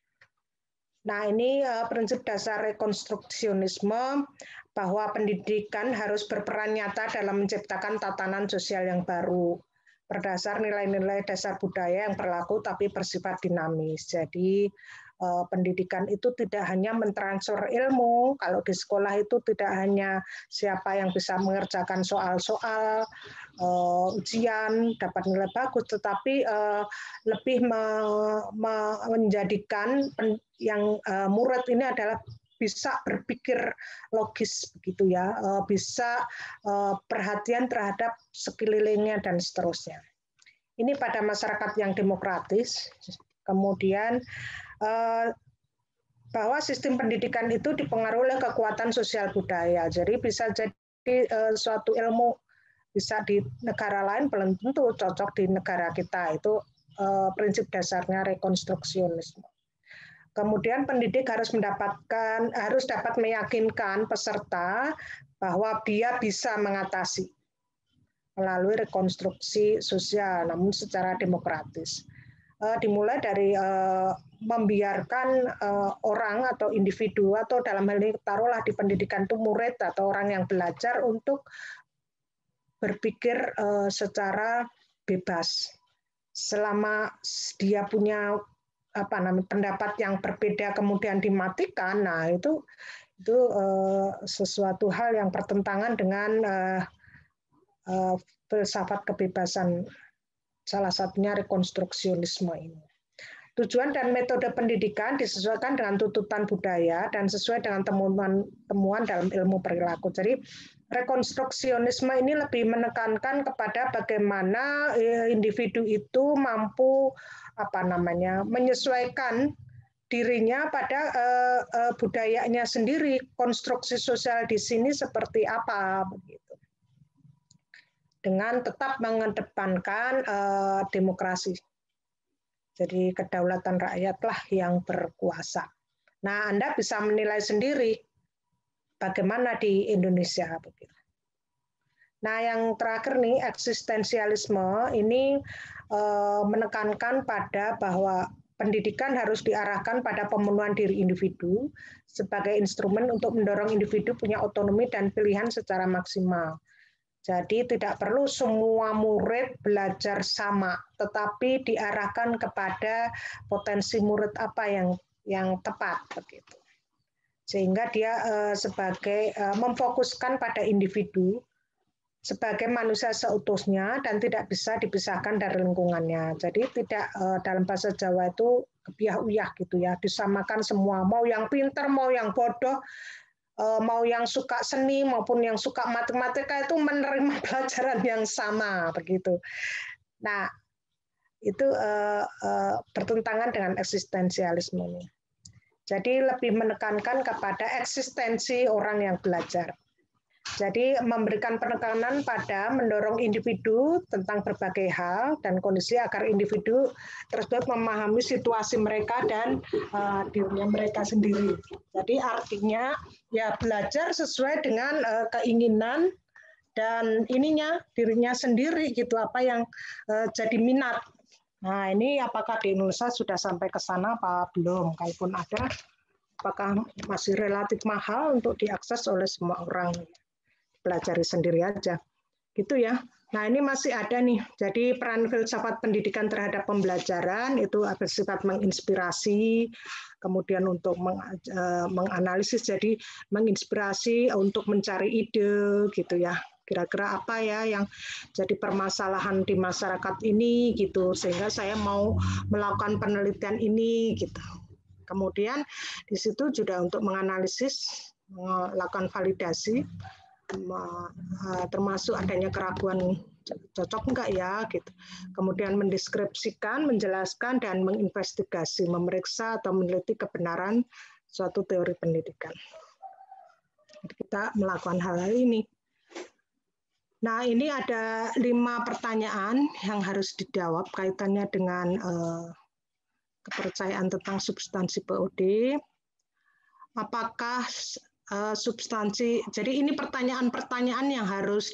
Nah ini prinsip dasar rekonstruksionisme bahwa pendidikan harus berperan nyata dalam menciptakan tatanan sosial yang baru berdasar nilai-nilai dasar budaya yang berlaku tapi bersifat dinamis. Jadi pendidikan itu tidak hanya mentransfer ilmu, kalau di sekolah itu tidak hanya siapa yang bisa mengerjakan soal-soal, ujian, dapat nilai bagus, tetapi lebih menjadikan yang murid ini adalah bisa berpikir logis begitu ya, bisa perhatian terhadap sekelilingnya dan seterusnya. Ini pada masyarakat yang demokratis. Kemudian bahwa sistem pendidikan itu dipengaruhi oleh kekuatan sosial budaya. Jadi bisa jadi suatu ilmu bisa di negara lain belum tentu cocok di negara kita. Itu prinsip dasarnya rekonstruksionisme. Kemudian pendidik harus dapat meyakinkan peserta bahwa dia bisa mengatasi melalui rekonstruksi sosial, namun secara demokratis. Dimulai dari membiarkan orang atau individu atau dalam hal ini taruhlah di pendidikan itu murid atau orang yang belajar untuk berpikir secara bebas. Selama dia punya pendapat yang berbeda kemudian dimatikan, nah itu Itu sesuatu hal yang bertentangan dengan filsafat kebebasan, salah satunya rekonstruksionisme ini. Tujuan dan metode pendidikan disesuaikan dengan tuntutan budaya dan sesuai dengan temuan dalam ilmu perilaku. Jadi rekonstruksionisme ini lebih menekankan kepada bagaimana individu itu mampu menyesuaikan dirinya pada budayanya sendiri. Konstruksi sosial di sini seperti apa begitu. Dengan tetap mengedepankan demokrasi. Jadi kedaulatan rakyatlah yang berkuasa. Nah, Anda bisa menilai sendiri bagaimana di Indonesia. Nah, yang terakhir nih, eksistensialisme ini menekankan pada bahwa pendidikan harus diarahkan pada pemenuhan diri individu sebagai instrumen untuk mendorong individu punya otonomi dan pilihan secara maksimal. Jadi tidak perlu semua murid belajar sama, tetapi diarahkan kepada potensi murid apa yang tepat begitu. Sehingga dia sebagai memfokuskan pada individu sebagai manusia seutuhnya dan tidak bisa dipisahkan dari lingkungannya. Jadi tidak dalam bahasa Jawa itu kebiah-uyah gitu ya, disamakan semua, mau yang pintar, mau yang bodoh, mau yang suka seni maupun yang suka matematika itu menerima pelajaran yang sama begitu. Nah, itu bertentangan dengan eksistensialisme ini. Jadi lebih menekankan kepada eksistensi orang yang belajar. Jadi memberikan penekanan pada mendorong individu tentang berbagai hal dan kondisi agar individu tersebut memahami situasi mereka dan dirinya mereka sendiri. Jadi artinya ya belajar sesuai dengan keinginan dan dirinya sendiri gitu, apa yang jadi minat. Nah, ini apakah di Indonesia sudah sampai ke sana apa belum? Kalaupun ada, apakah masih relatif mahal untuk diakses oleh semua orang? Pelajari sendiri aja gitu ya. Nah, ini masih ada nih, jadi peran filsafat pendidikan terhadap pembelajaran itu bersifat menginspirasi, kemudian untuk menganalisis, jadi menginspirasi untuk mencari ide gitu ya, kira-kira apa ya yang jadi permasalahan di masyarakat ini gitu, sehingga saya mau melakukan penelitian ini gitu. Kemudian di situ juga untuk menganalisis, melakukan validasi, termasuk adanya keraguan cocok enggak ya gitu. Kemudian mendeskripsikan, menjelaskan dan menginvestigasi, memeriksa atau meneliti kebenaran suatu teori pendidikan. Kita melakukan hal ini. Nah, ini ada 5 pertanyaan yang harus dijawab kaitannya dengan kepercayaan tentang substansi POD. Apakah substansi, jadi ini pertanyaan-pertanyaan yang harus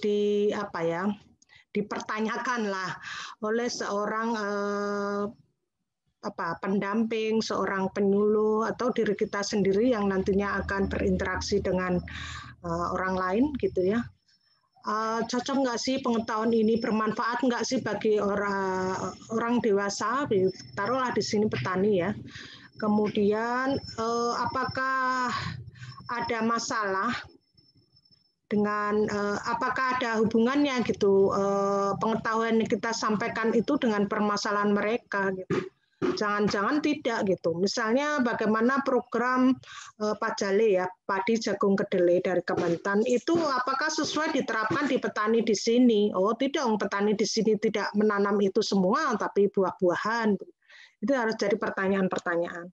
dipertanyakan lah oleh seorang pendamping, seorang penyuluh atau diri kita sendiri yang nantinya akan berinteraksi dengan orang lain gitu ya. Cocok nggak sih pengetahuan ini, bermanfaat nggak sih bagi orang dewasa? Taruhlah di sini petani ya. Kemudian apakah ada masalah dengan apakah ada hubungannya gitu pengetahuan yang kita sampaikan itu dengan permasalahan mereka gitu. Jangan-jangan tidak gitu. Misalnya bagaimana program Pajale ya, padi jagung kedelai dari Kementan itu apakah sesuai diterapkan di petani di sini? Oh tidak, petani di sini tidak menanam itu semua tapi buah-buahan. Itu harus jadi pertanyaan-pertanyaan.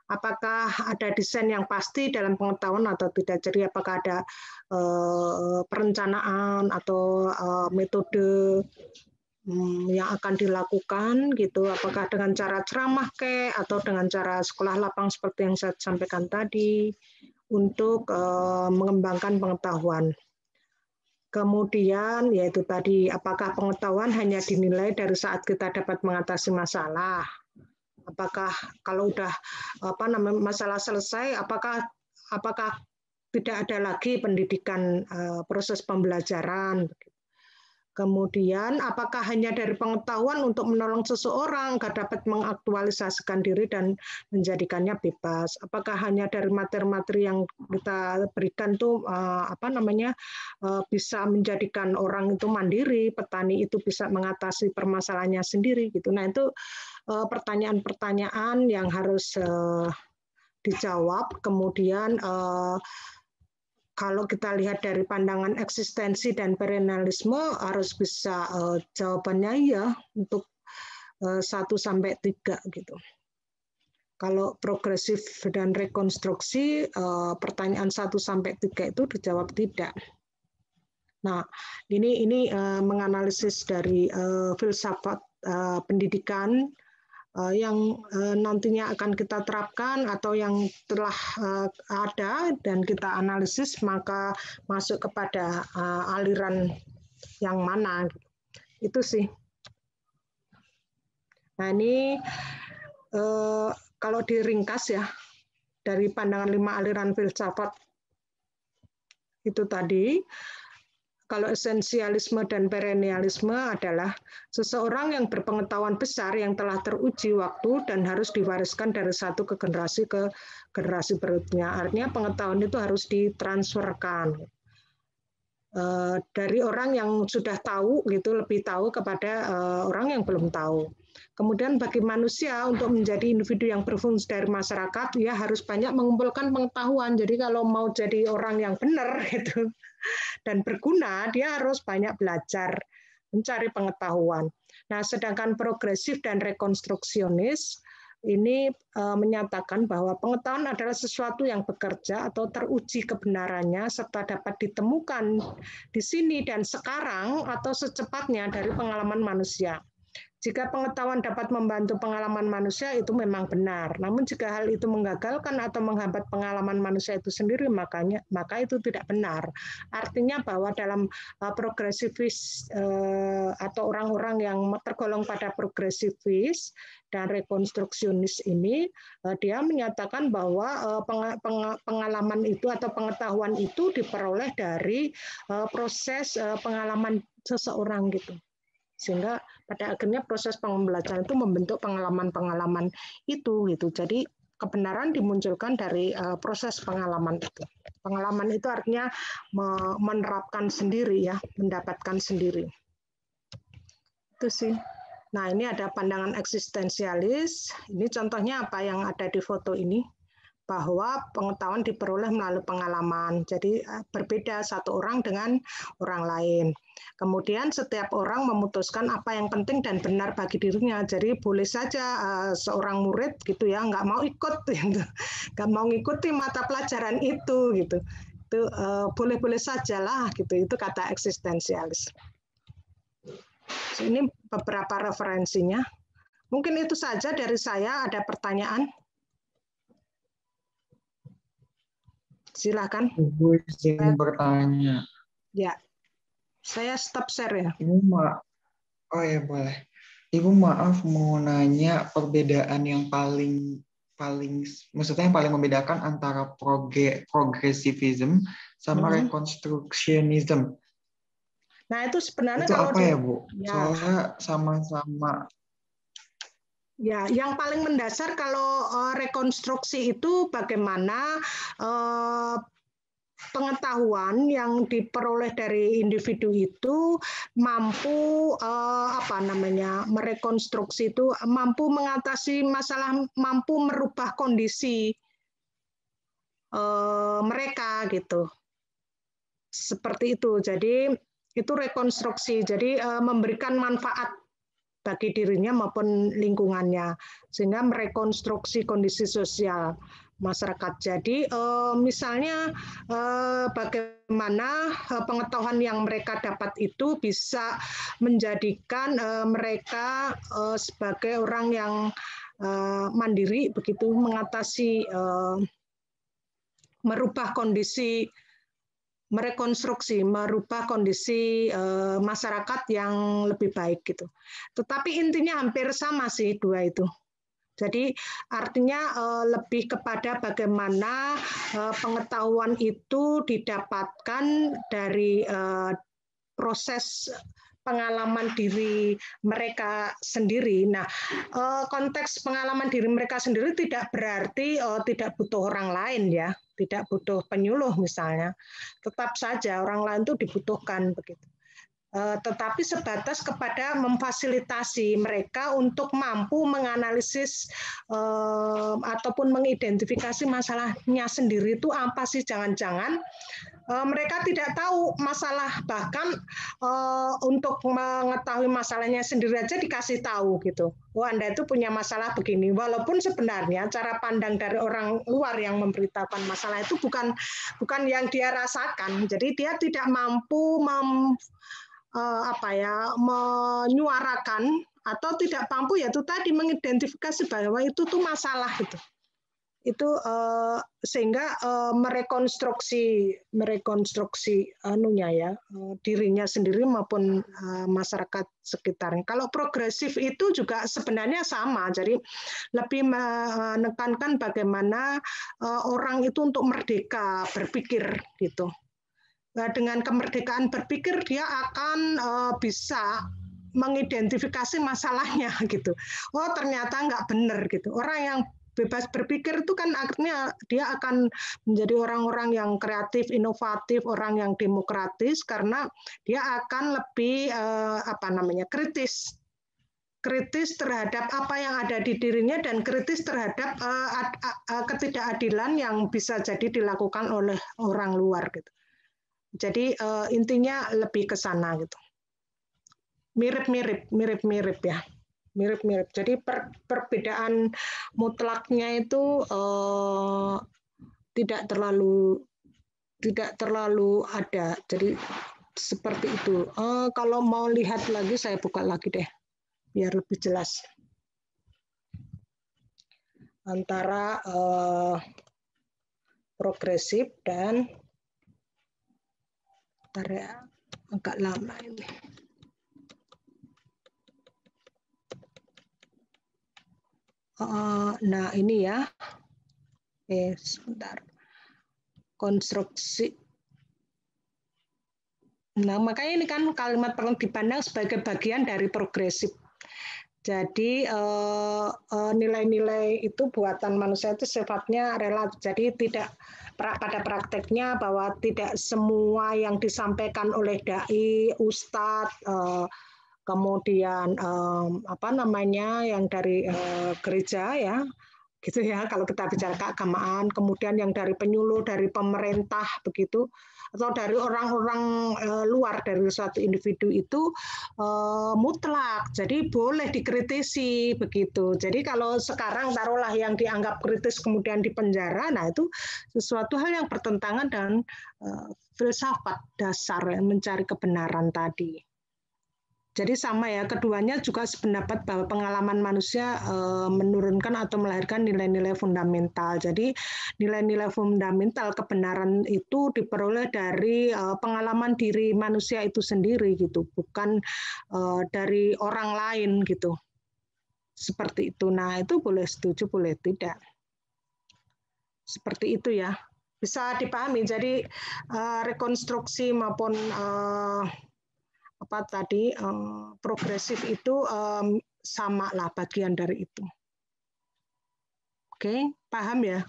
Apakah ada desain yang pasti dalam pengetahuan atau tidak? Jadi apakah ada perencanaan atau metode yang akan dilakukan gitu? Apakah dengan cara ceramah atau dengan cara sekolah lapang seperti yang saya sampaikan tadi untuk mengembangkan pengetahuan? Kemudian yaitu tadi, apakah pengetahuan hanya dinilai dari saat kita dapat mengatasi masalah? Apakah kalau udah masalah selesai, apakah tidak ada lagi pendidikan proses pembelajaran? Kemudian, apakah hanya dari pengetahuan untuk menolong seseorang agar dapat mengaktualisasikan diri dan menjadikannya bebas? Apakah hanya dari materi-materi yang kita berikan tuh bisa menjadikan orang itu mandiri, petani itu bisa mengatasi permasalahannya sendiri gitu. Nah, itu pertanyaan-pertanyaan yang harus dijawab. Kemudian kalau kita lihat dari pandangan eksistensi dan perennialisme harus bisa jawabannya ya untuk 1-3 gitu. Kalau progresif dan rekonstruksi pertanyaan 1-3 itu dijawab tidak. Nah, ini menganalisis dari filsafat pendidikan yang nantinya akan kita terapkan atau yang telah ada dan kita analisis, maka masuk kepada aliran yang mana. Itu sih. Nah, ini kalau diringkas ya, dari pandangan 5 aliran filsafat itu tadi, kalau esensialisme dan perennialisme adalah seseorang yang berpengetahuan besar yang telah teruji waktu dan harus diwariskan dari satu ke generasi berikutnya. Artinya pengetahuan itu harus ditransferkan dari orang yang sudah tahu gitu, lebih tahu kepada orang yang belum tahu. Kemudian bagi manusia untuk menjadi individu yang berfungsi dari masyarakat, ya harus banyak mengumpulkan pengetahuan. Jadi kalau mau jadi orang yang benar gitu dan berguna, dia harus banyak belajar, mencari pengetahuan. Nah, sedangkan progresif dan rekonstruksionis ini menyatakan bahwa pengetahuan adalah sesuatu yang bekerja atau teruji kebenarannya serta dapat ditemukan di sini dan sekarang atau secepatnya dari pengalaman manusia. Jika pengetahuan dapat membantu pengalaman manusia, itu memang benar. Namun jika hal itu menggagalkan atau menghambat pengalaman manusia itu sendiri, maka itu tidak benar. Artinya bahwa dalam progresivis atau orang-orang yang tergolong pada progresivis dan rekonstruksionis ini, dia menyatakan bahwa pengalaman itu atau pengetahuan itu diperoleh dari proses pengalaman seseorang gitu. Sehingga pada akhirnya proses pembelajaran itu membentuk pengalaman-pengalaman itu gitu. Jadi kebenaran dimunculkan dari proses pengalaman itu. Pengalaman itu artinya menerapkan sendiri ya, mendapatkan sendiri. Itu sih. Nah, ini ada pandangan eksistensialis. Ini contohnya apa yang ada di foto ini, bahwa pengetahuan diperoleh melalui pengalaman. Jadi berbeda satu orang dengan orang lain. Kemudian setiap orang memutuskan apa yang penting dan benar bagi dirinya. Jadi boleh saja seorang murid gitu ya nggak mau ikut, gitu. Nggak mau ngikuti mata pelajaran itu gitu. Itu boleh-boleh saja lah gitu. Itu kata eksistensialis. Ini beberapa referensinya. Mungkin itu saja dari saya. Ada pertanyaan? Silakan. Ibu izin bertanya. Ya, saya stop share ya. Oh ya boleh. Ibu maaf mau nanya perbedaan yang paling maksudnya yang paling membedakan antara progressivism sama reconstructionism. Nah itu sebenarnya itu kalau apa ya Bu? Ya. Soalnya sama-sama. Ya, yang paling mendasar kalau rekonstruksi itu bagaimana pengetahuan yang diperoleh dari individu itu mampu merekonstruksi itu, mampu mengatasi masalah, mampu merubah kondisi mereka gitu. Seperti itu. Jadi itu rekonstruksi. Jadi memberikan manfaat bagi dirinya maupun lingkungannya, sehingga merekonstruksi kondisi sosial masyarakat. Jadi misalnya bagaimana pengetahuan yang mereka dapat itu bisa menjadikan mereka sebagai orang yang mandiri, begitu mengatasi, merubah kondisi, merekonstruksi, merubah kondisi masyarakat yang lebih baik gitu. Tetapi intinya hampir sama sih dua itu. Jadi artinya lebih kepada bagaimana pengetahuan itu didapatkan dari proses pengalaman diri mereka sendiri. Nah, konteks pengalaman diri mereka sendiri tidak berarti tidak butuh orang lain ya, tidak butuh penyuluh misalnya. Tetap saja orang lain itu dibutuhkan begitu. Tetapi sebatas kepada memfasilitasi mereka untuk mampu menganalisis ataupun mengidentifikasi masalahnya sendiri itu apa sih, jangan-jangan mereka tidak tahu masalah, bahkan untuk mengetahui masalahnya sendiri aja dikasih tahu gitu. Oh, Anda itu punya masalah begini, walaupun sebenarnya cara pandang dari orang luar yang memberitahukan masalah itu bukan yang dia rasakan. Jadi dia tidak mampu menyuarakan atau tidak mampu ya itu tadi mengidentifikasi bahwa itu tuh masalah gitu. Itu sehingga merekonstruksi anunya ya, dirinya sendiri maupun masyarakat sekitarnya. Kalau progresif itu juga sebenarnya sama, jadi lebih menekankan bagaimana orang itu untuk merdeka berpikir gitu. Nah, dengan kemerdekaan berpikir dia akan bisa mengidentifikasi masalahnya gitu. Oh, ternyata nggak benar gitu. Orang yang bebas berpikir itu kan akhirnya dia akan menjadi orang-orang yang kreatif, inovatif, orang yang demokratis karena dia akan lebih kritis terhadap apa yang ada di dirinya dan kritis terhadap ketidakadilan yang bisa jadi dilakukan oleh orang luar gitu. Jadi intinya lebih ke sana gitu. Mirip-mirip ya. Mirip-mirip. Jadi perbedaan mutlaknya itu tidak terlalu ada. Jadi seperti itu. Kalau mau lihat lagi saya buka lagi deh biar lebih jelas. Antara progresif dan agak lama ini. Nah ini ya, sebentar. Konstruksi. Nah makanya ini kan kalimat perlu dipandang sebagai bagian dari progresif. Jadi nilai-nilai itu buatan manusia itu sifatnya relatif. Jadi tidak pada prakteknya bahwa tidak semua yang disampaikan oleh dai, ustadz, kemudian yang dari gereja ya, gitu ya. Kalau kita bicara keagamaan, kemudian yang dari penyuluh, dari pemerintah begitu, atau dari orang-orang luar dari suatu individu itu mutlak. Jadi boleh dikritisi begitu. Jadi kalau sekarang taruhlah yang dianggap kritis kemudian dipenjara, nah itu sesuatu hal yang bertentangan dengan filsafat dasar mencari kebenaran tadi. Jadi sama ya, keduanya juga sependapat bahwa pengalaman manusia menurunkan atau melahirkan nilai-nilai fundamental. Jadi nilai-nilai fundamental kebenaran itu diperoleh dari pengalaman diri manusia itu sendiri gitu, bukan dari orang lain gitu. Seperti itu. Nah, itu boleh setuju, boleh tidak. Seperti itu ya. Bisa dipahami. Jadi rekonstruksi maupun progresif itu sama lah bagian dari itu. Oke, paham ya?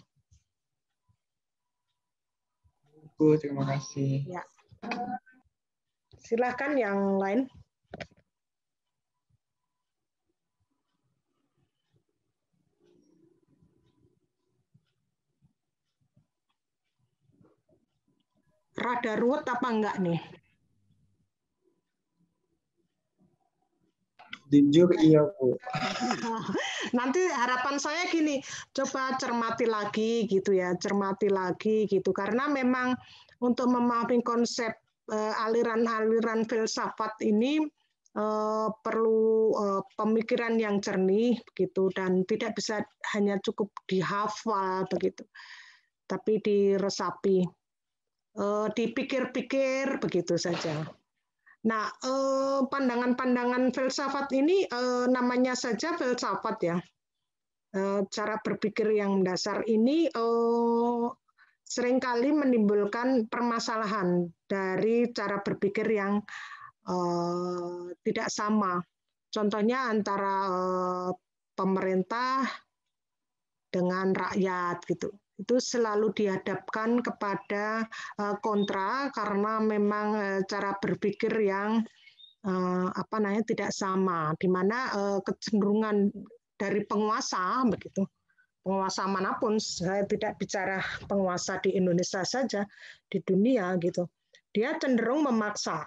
Terima kasih. Ya. Silakan yang lain. Rada ruwet apa enggak nih? Jujur iya, Bu. Nanti harapan saya gini, coba cermati lagi gitu ya, cermati lagi gitu. Karena memang untuk memahami konsep aliran-aliran filsafat ini perlu pemikiran yang jernih begitu dan tidak bisa hanya cukup dihafal begitu, tapi diresapi, dipikir-pikir begitu saja. Nah, pandangan-pandangan filsafat ini namanya saja filsafat ya. Cara berpikir yang mendasar ini seringkali menimbulkan permasalahan dari cara berpikir yang tidak sama. Contohnya antara pemerintah dengan rakyat gitu. Itu selalu dihadapkan kepada kontra karena memang cara berpikir yang tidak sama, di mana kecenderungan dari penguasa begitu. Penguasa manapun, saya tidak bicara penguasa di Indonesia saja, di dunia gitu. Dia cenderung memaksa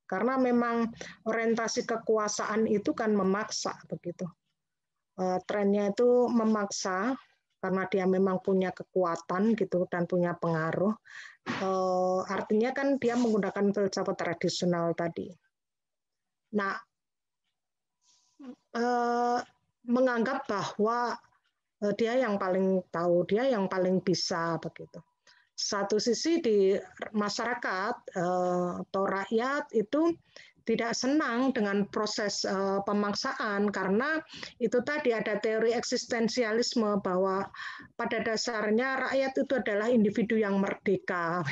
karena memang orientasi kekuasaan itu kan memaksa begitu. Trennya itu memaksa karena dia memang punya kekuatan gitu dan punya pengaruh. Artinya kan dia menggunakan filsafat tradisional tadi. Nah, menganggap bahwa dia yang paling tahu, dia yang paling bisa begitu. Satu sisi di masyarakat atau rakyat itu tidak senang dengan proses pemaksaan karena itu tadi ada teori eksistensialisme bahwa pada dasarnya rakyat itu adalah individu yang merdeka.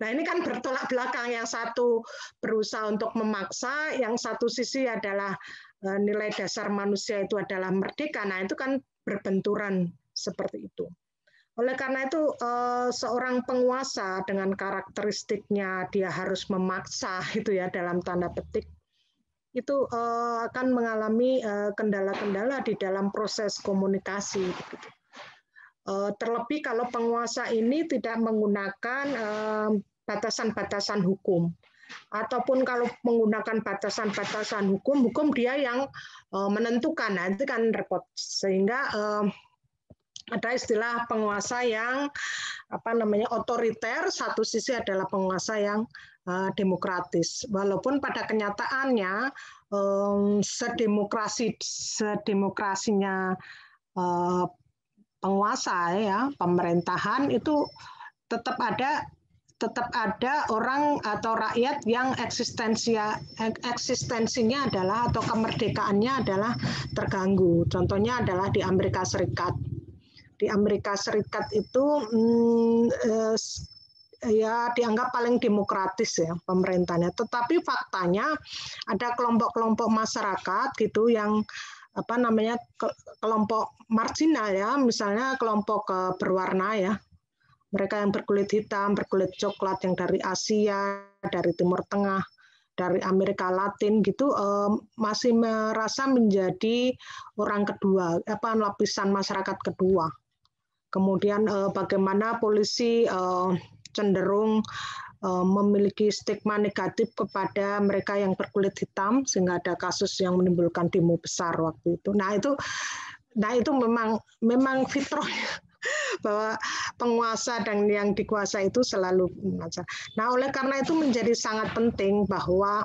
Nah ini kan bertolak belakang, yang satu berusaha untuk memaksa, yang satu sisi adalah nilai dasar manusia itu adalah merdeka. Nah itu kan berbenturan seperti itu. Oleh karena itu, seorang penguasa dengan karakteristiknya dia harus memaksa itu ya dalam tanda petik, itu akan mengalami kendala-kendala di dalam proses komunikasi. Terlebih kalau penguasa ini tidak menggunakan batasan-batasan hukum. Ataupun kalau menggunakan batasan-batasan hukum, dia yang menentukan. Nah, itu kan repot. Sehingga ada istilah penguasa yang otoriter, satu sisi adalah penguasa yang demokratis. Walaupun pada kenyataannya sedemokrasinya penguasa ya, pemerintahan itu tetap ada orang atau rakyat yang eksistensinya adalah atau kemerdekaannya adalah terganggu. Contohnya adalah di Amerika Serikat. Di Amerika Serikat itu ya dianggap paling demokratis ya pemerintahnya. Tetapi faktanya ada kelompok-kelompok masyarakat gitu yang kelompok marginal ya, misalnya kelompok berwarna ya. Mereka yang berkulit hitam, berkulit coklat, yang dari Asia, dari Timur Tengah, dari Amerika Latin gitu, masih merasa menjadi orang kedua, lapisan masyarakat kedua. Kemudian bagaimana polisi cenderung memiliki stigma negatif kepada mereka yang berkulit hitam, sehingga ada kasus yang menimbulkan demo besar waktu itu. Nah itu memang fitrahnya bahwa penguasa dan yang dikuasa itu selalu mengajar. Nah, oleh karena itu menjadi sangat penting bahwa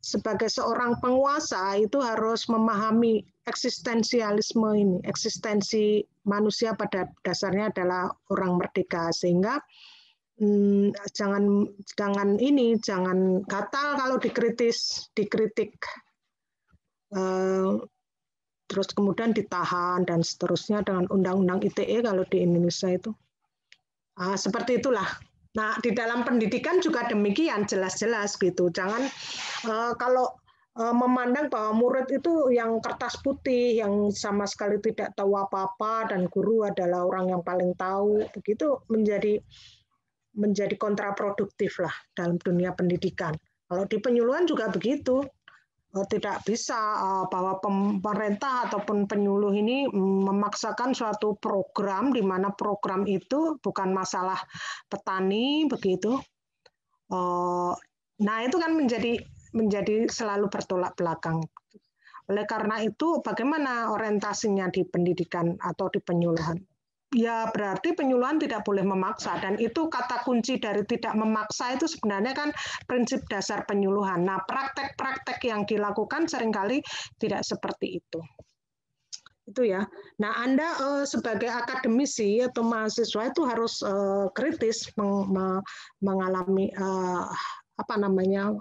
sebagai seorang penguasa itu harus memahami eksistensialisme ini. Eksistensi manusia pada dasarnya adalah orang merdeka, sehingga jangan gatal kalau dikritik. Terus kemudian ditahan dan seterusnya dengan undang-undang ITE kalau di Indonesia itu. Seperti itulah. Nah, di dalam pendidikan juga demikian, jelas-jelas gitu. Jangan kalau memandang bahwa murid itu yang kertas putih, yang sama sekali tidak tahu apa-apa, dan guru adalah orang yang paling tahu, begitu menjadi kontraproduktif lah dalam dunia pendidikan. Kalau di penyuluhan juga begitu. Tidak bisa bahwa pemerintah ataupun penyuluh ini memaksakan suatu program di mana program itu bukan masalah petani begitu. Nah itu kan menjadi selalu bertolak belakang. Oleh karena itu bagaimana orientasinya di pendidikan atau di penyuluhan? Ya berarti penyuluhan tidak boleh memaksa, dan itu kata kunci dari tidak memaksa itu sebenarnya kan prinsip dasar penyuluhan. Nah praktek-praktek yang dilakukan seringkali tidak seperti itu. Itu ya. Nah Anda sebagai akademisi atau mahasiswa itu harus kritis mengalami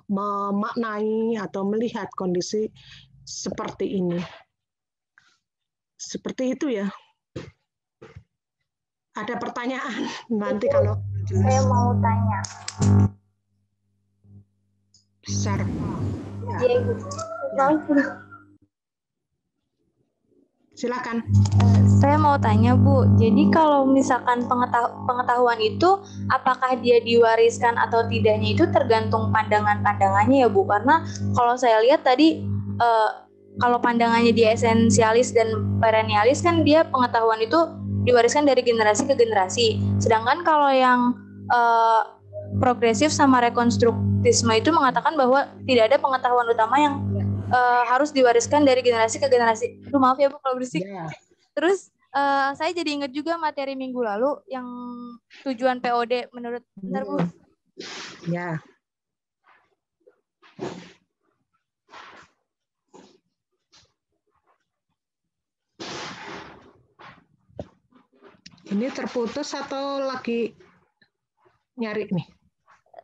memaknai atau melihat kondisi seperti ini. Seperti itu ya. Ada pertanyaan nanti kalau saya mau tanya. besar. Iya, Ibu. Maaf, Bu. Silakan. Saya mau tanya, Bu. Jadi kalau misalkan pengetahuan itu apakah dia diwariskan atau tidaknya itu tergantung pandangan-pandangannya ya, Bu? Karena kalau saya lihat tadi kalau pandangannya dia esensialis dan perennialis kan dia pengetahuan itu diwariskan dari generasi ke generasi. Sedangkan kalau yang progresif sama rekonstruktisme itu mengatakan bahwa tidak ada pengetahuan utama yang harus diwariskan dari generasi ke generasi. Aduh, maaf ya Bu kalau berisik. Ya. Terus saya jadi ingat juga materi minggu lalu yang tujuan POD menurut bentar Bu. Ya. Ini terputus atau lagi nyari nih?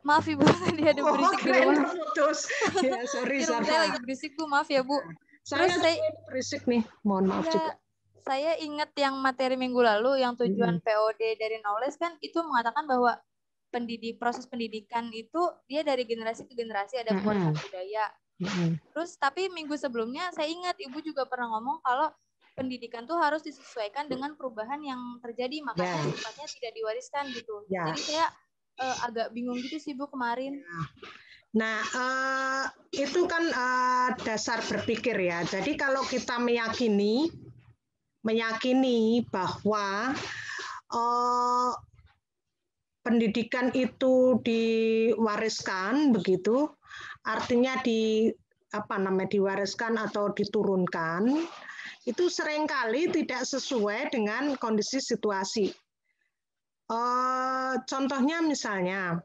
Maaf Ibu, tadi ada berisik di rumah. Terputus. Ya, sorry, Di rumah saya lagi berisik Bu, maaf ya Bu. Terus saya berisik nih, mohon maaf juga. Saya ingat yang materi minggu lalu yang tujuan POD dari knowledge kan itu mengatakan bahwa proses pendidikan itu dia dari generasi ke generasi ada perubahan budaya. Terus tapi minggu sebelumnya saya ingat Ibu juga pernah ngomong kalau pendidikan tuh harus disesuaikan dengan perubahan yang terjadi, makanya sifatnya tidak diwariskan gitu. Jadi saya agak bingung gitu sih Bu kemarin. Nah, itu kan dasar berpikir ya. Jadi kalau kita meyakini bahwa pendidikan itu diwariskan begitu, artinya diwariskan atau diturunkan, itu seringkali tidak sesuai dengan kondisi situasi. Contohnya misalnya,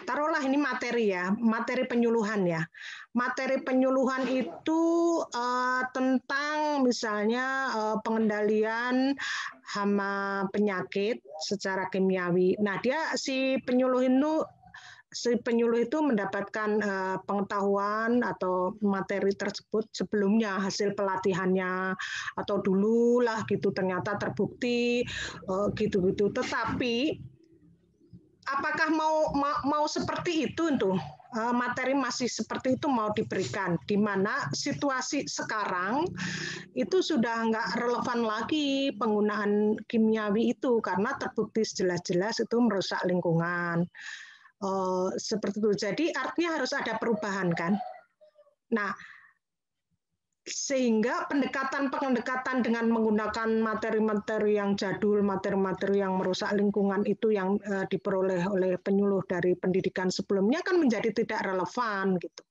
taruhlah ini materi penyuluhan ya. Materi penyuluhan itu tentang misalnya pengendalian hama penyakit secara kimiawi. Nah, si penyuluh itu mendapatkan pengetahuan atau materi tersebut sebelumnya, hasil pelatihannya atau dulu lah gitu, ternyata terbukti gitu-gitu. Tetapi apakah mau seperti itu tuh? Materi masih seperti itu mau diberikan, di mana situasi sekarang itu sudah nggak relevan lagi penggunaan kimiawi itu karena terbukti jelas-jelas itu merusak lingkungan. Seperti itu. Jadi artinya harus ada perubahan kan. Nah, sehingga pendekatan dengan menggunakan materi-materi yang jadul, materi-materi yang merusak lingkungan itu yang diperoleh oleh penyuluh dari pendidikan sebelumnya kan menjadi tidak relevan gitu.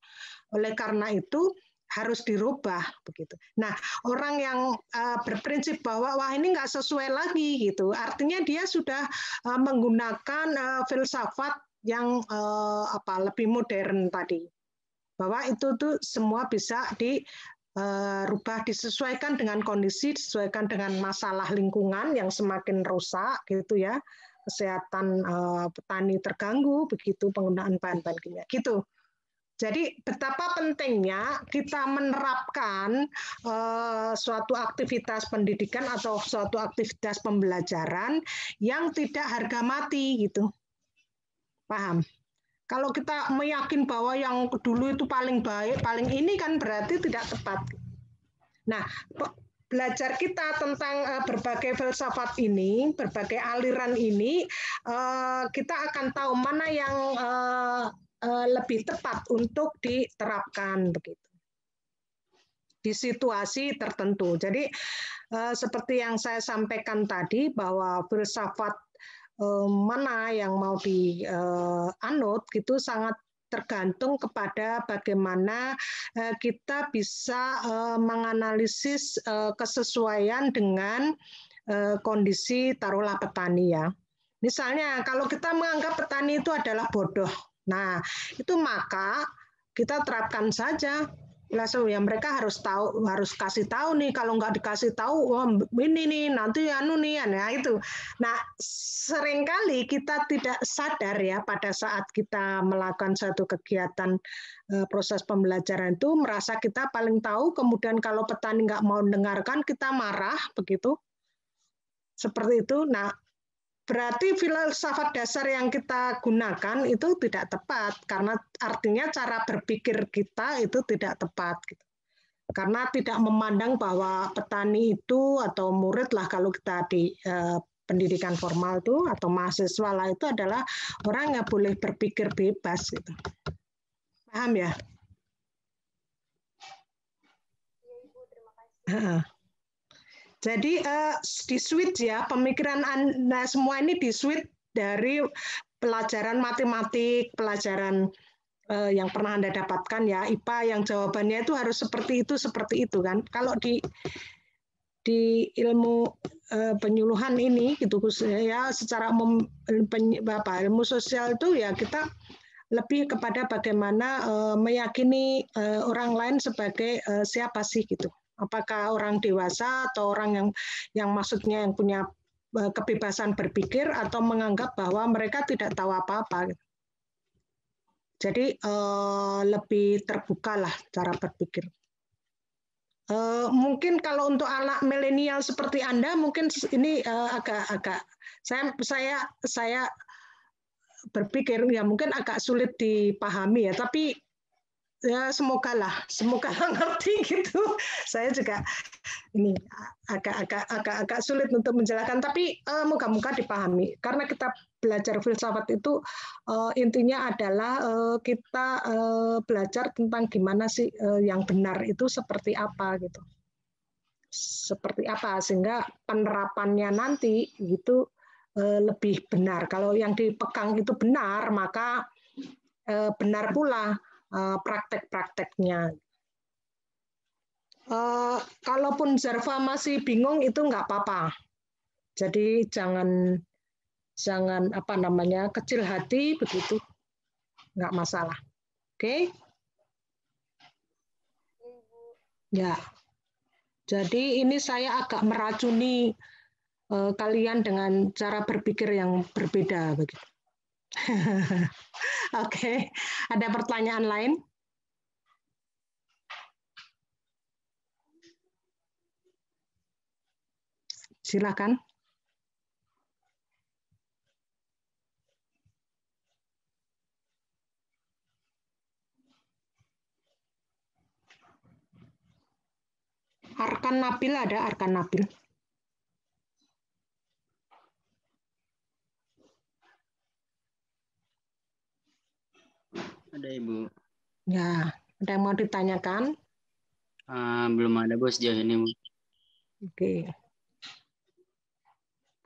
Oleh karena itu harus dirubah begitu. Nah, orang yang berprinsip bahwa wah ini nggak sesuai lagi gitu, artinya dia sudah menggunakan filsafat yang lebih modern tadi, bahwa itu tuh semua bisa dirubah, disesuaikan dengan kondisi, disesuaikan dengan masalah lingkungan yang semakin rusak gitu ya, kesehatan petani terganggu begitu, penggunaan bahan-bahan kimia gitu. Jadi betapa pentingnya kita menerapkan suatu aktivitas pendidikan atau suatu aktivitas pembelajaran yang tidak harga mati gitu. Paham? Kalau kita meyakin bahwa yang dulu itu paling baik, paling ini kan berarti tidak tepat. Nah, belajar kita tentang berbagai filsafat ini, berbagai aliran ini, kita akan tahu mana yang lebih tepat untuk diterapkan begitu di situasi tertentu. Jadi seperti yang saya sampaikan tadi bahwa filsafat mana yang mau dianut gitu sangat tergantung kepada bagaimana kita bisa menganalisis kesesuaian dengan kondisi taruhlah petani ya. Misalnya kalau kita menganggap petani itu adalah bodoh, nah itu maka kita terapkan saja. Langsung ya mereka harus kasih tahu nih, kalau nggak dikasih tahu ini nih nanti nih ya itu. Nah seringkali kita tidak sadar ya pada saat kita melakukan suatu kegiatan proses pembelajaran itu merasa kita paling tahu, kemudian kalau petani nggak mau dengarkan kita marah begitu seperti itu. Nah berarti filsafat dasar yang kita gunakan itu tidak tepat karena artinya cara berpikir kita itu tidak tepat gitu. Karena tidak memandang bahwa petani itu atau murid lah kalau kita di pendidikan formal itu atau mahasiswa lah itu adalah orang yang boleh berpikir bebas gitu. Paham ya? Jadi di switch ya, pemikiran Anda semua ini di switch dari pelajaran matematik, pelajaran yang pernah Anda dapatkan ya, IPA yang jawabannya itu harus seperti itu kan. Kalau di ilmu penyuluhan ini gitu ya, secara ilmu sosial itu ya kita lebih kepada bagaimana meyakini orang lain sebagai siapa sih gitu. Apakah orang dewasa atau orang yang maksudnya yang punya kebebasan berpikir atau menganggap bahwa mereka tidak tahu apa-apa. Jadi lebih terbuka lah cara berpikir. Mungkin kalau untuk anak milenial seperti Anda mungkin ini agak saya berpikir ya mungkin agak sulit dipahami ya, tapi ya semoga ngerti gitu. Saya juga ini agak sulit untuk menjelaskan, tapi moga-moga dipahami. Karena kita belajar filsafat itu intinya adalah kita belajar tentang gimana sih yang benar itu seperti apa gitu. Seperti apa sehingga penerapannya nanti gitu lebih benar. Kalau yang dipegang itu benar, maka benar pula praktek-prakteknya. Kalaupun Zarfa masih bingung itu nggak apa-apa. Jadi jangan kecil hati begitu, nggak masalah. Oke? Ya. Jadi ini saya agak meracuni kalian dengan cara berpikir yang berbeda begitu. Oke, ada pertanyaan lain? Silakan. Arkan Nabil ada Arkan Nabil. Ada Ibu. Ya, ada yang mau ditanyakan? Belum ada Bu sejauh ini Bu. Oke.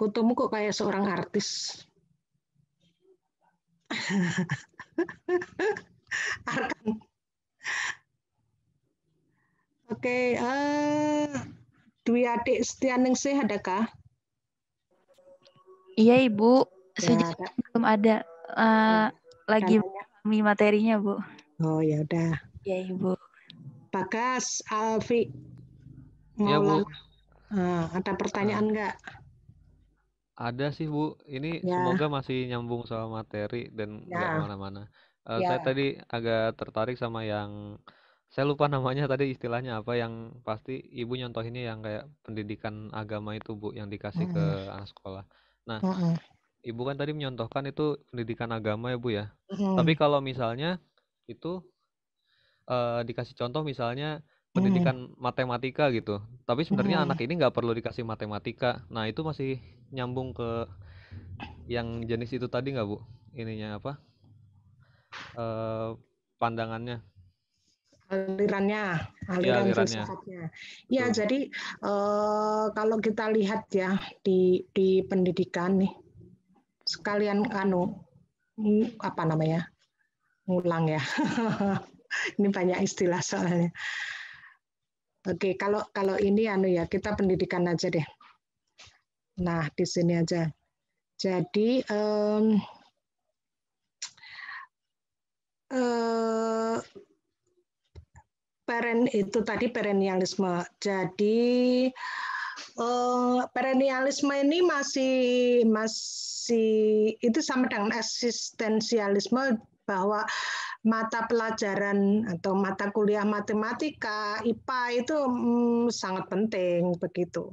Fotomu kok kayak seorang artis. Arkan. Oke, Dwi Adik Setianingsih adakah? Iya Ibu, Ya, sejauh belum ada. Lagi memahami materinya Bu. Oh ya udah. Ya Ibu. Bagas, Alfi, Iya Bu. Ada pertanyaan nggak? Ada sih Bu. Ini Ya. semoga masih nyambung sama materi dan nggak Ya. kemana-mana. Ya. Saya tadi agak tertarik sama yang saya lupa namanya tadi istilahnya apa, yang pasti Ibu nyontohinnya yang kayak pendidikan agama itu Bu, yang dikasih ke anak sekolah. Nah, Ibu kan tadi menyontohkan itu pendidikan agama ya Bu ya. Tapi kalau misalnya itu dikasih contoh misalnya pendidikan matematika gitu, tapi sebenarnya anak ini nggak perlu dikasih matematika. Nah itu masih nyambung ke yang jenis itu tadi nggak Bu? Ininya apa? Pandangannya. Aliran filsafatnya. Ya, jadi kalau kita lihat ya di pendidikan nih, sekalian ngulang ya. Ini banyak istilah soalnya. Oke, kalau ini ya kita pendidikan aja deh. Nah, di sini aja. Jadi itu tadi perennialisme. Jadi perennialisme ini masih itu sama dengan eksistensialisme, bahwa mata pelajaran atau mata kuliah matematika, IPA itu sangat penting begitu.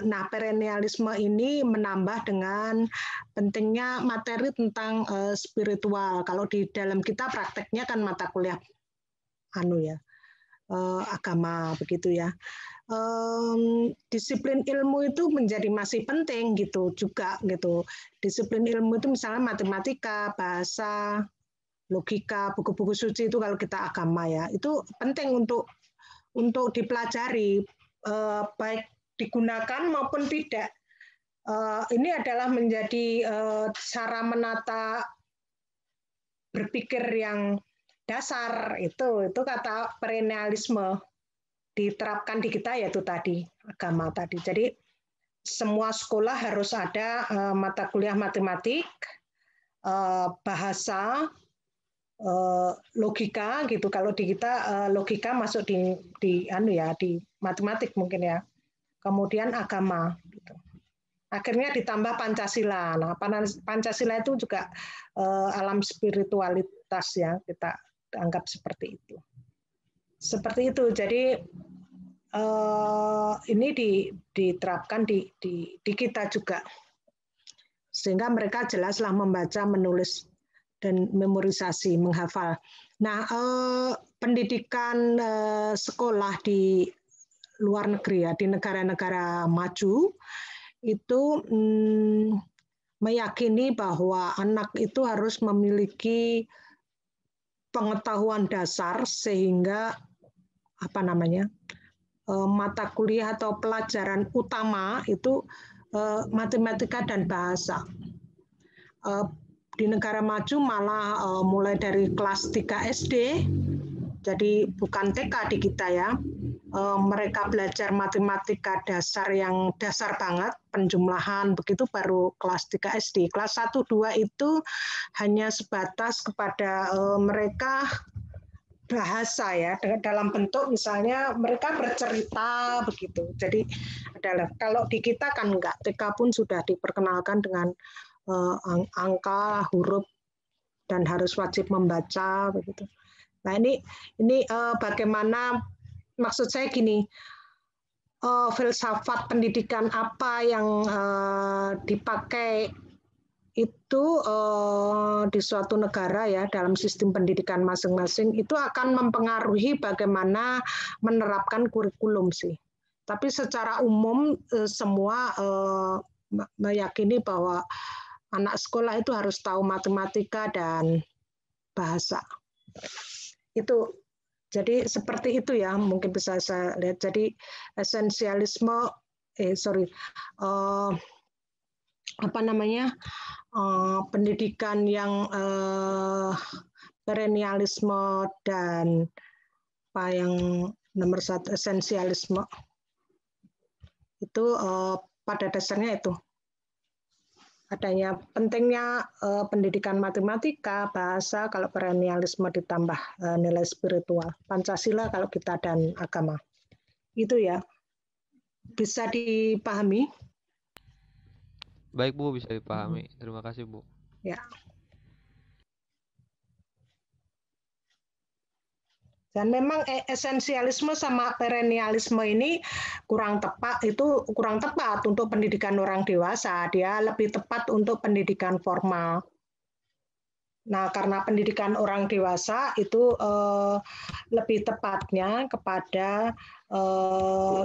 Nah, perennialisme ini menambah dengan pentingnya materi tentang spiritual. Kalau di dalam kita prakteknya kan mata kuliah agama begitu ya. Disiplin ilmu itu menjadi masih penting gitu juga gitu. Disiplin ilmu itu misalnya matematika, bahasa, logika, buku-buku suci itu kalau kita agama ya, itu penting untuk dipelajari, baik digunakan maupun tidak. Ini adalah menjadi cara menata berpikir yang dasar, itu kata perennialisme diterapkan di kita, yaitu tadi agama tadi. Jadi semua sekolah harus ada mata kuliah matematik, bahasa, logika gitu. Kalau di kita logika masuk di matematik mungkin ya. Kemudian agama gitu. Akhirnya ditambah Pancasila. Nah, Pancasila itu juga alam spiritualitas ya, kita anggap seperti itu. Seperti itu. Jadi ini diterapkan di kita juga, sehingga mereka jelaslah membaca, menulis, dan memorisasi, menghafal. Nah, pendidikan sekolah di luar negeri ya, di negara-negara maju itu meyakini bahwa anak itu harus memiliki pengetahuan dasar sehingga mata kuliah atau pelajaran utama itu matematika dan bahasa. Di negara maju malah mulai dari kelas 3 SD, jadi bukan TK di kita ya. Mereka belajar matematika dasar yang dasar banget, penjumlahan, begitu baru kelas 3 SD. Kelas 1, 2 itu hanya sebatas kepada mereka bahasa ya, dalam bentuk misalnya mereka bercerita begitu. Jadi adalah kalau di kita kan enggak, TK pun sudah diperkenalkan dengan angka, huruf, dan harus wajib membaca begitu. Nah, ini bagaimana, maksud saya gini, filsafat pendidikan apa yang dipakai itu di suatu negara ya, dalam sistem pendidikan masing-masing itu akan mempengaruhi bagaimana menerapkan kurikulum sih. Tapi secara umum semua meyakini bahwa anak sekolah itu harus tahu matematika dan bahasa. Itu jadi seperti itu ya, mungkin bisa saya lihat. Jadi esensialisme, pendidikan yang perennialisme dan yang nomor 1 esensialisme itu pada dasarnya itu adanya pentingnya pendidikan matematika, bahasa, kalau perennialisme ditambah nilai spiritual, Pancasila kalau kita dan agama. Itu ya. Bisa dipahami? Baik Bu, bisa dipahami. Terima kasih Bu. Ya. Dan memang esensialisme sama perennialisme ini kurang tepat untuk pendidikan orang dewasa. Dia lebih tepat untuk pendidikan formal. Nah, karena pendidikan orang dewasa itu lebih tepatnya kepada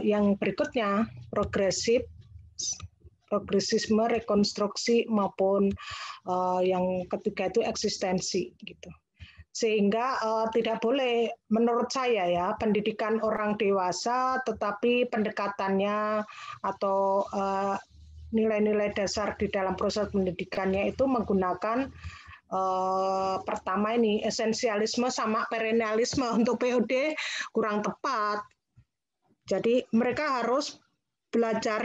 yang berikutnya, progresisme, rekonstruksi, maupun yang ketiga itu eksistensi gitu. Sehingga tidak boleh, menurut saya ya, pendidikan orang dewasa tetapi pendekatannya atau nilai-nilai dasar di dalam proses pendidikannya itu menggunakan pertama ini esensialisme sama perennialisme. Untuk POD kurang tepat. Jadi mereka harus belajar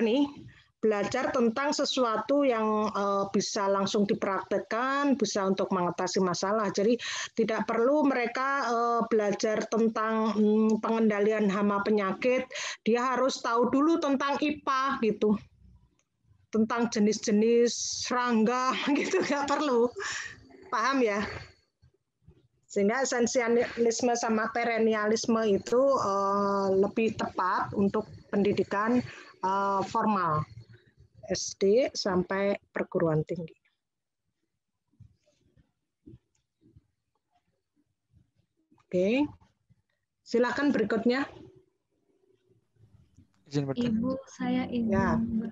tentang sesuatu yang bisa langsung dipraktekkan, bisa untuk mengatasi masalah. Jadi tidak perlu mereka belajar tentang pengendalian hama penyakit, dia harus tahu dulu tentang IPA gitu, tentang jenis-jenis serangga gitu, nggak perlu. Paham ya? Sehingga esensialisme sama perennialisme itu lebih tepat untuk pendidikan formal, SD sampai perguruan tinggi. Oke, silakan berikutnya. Ibu, saya izin.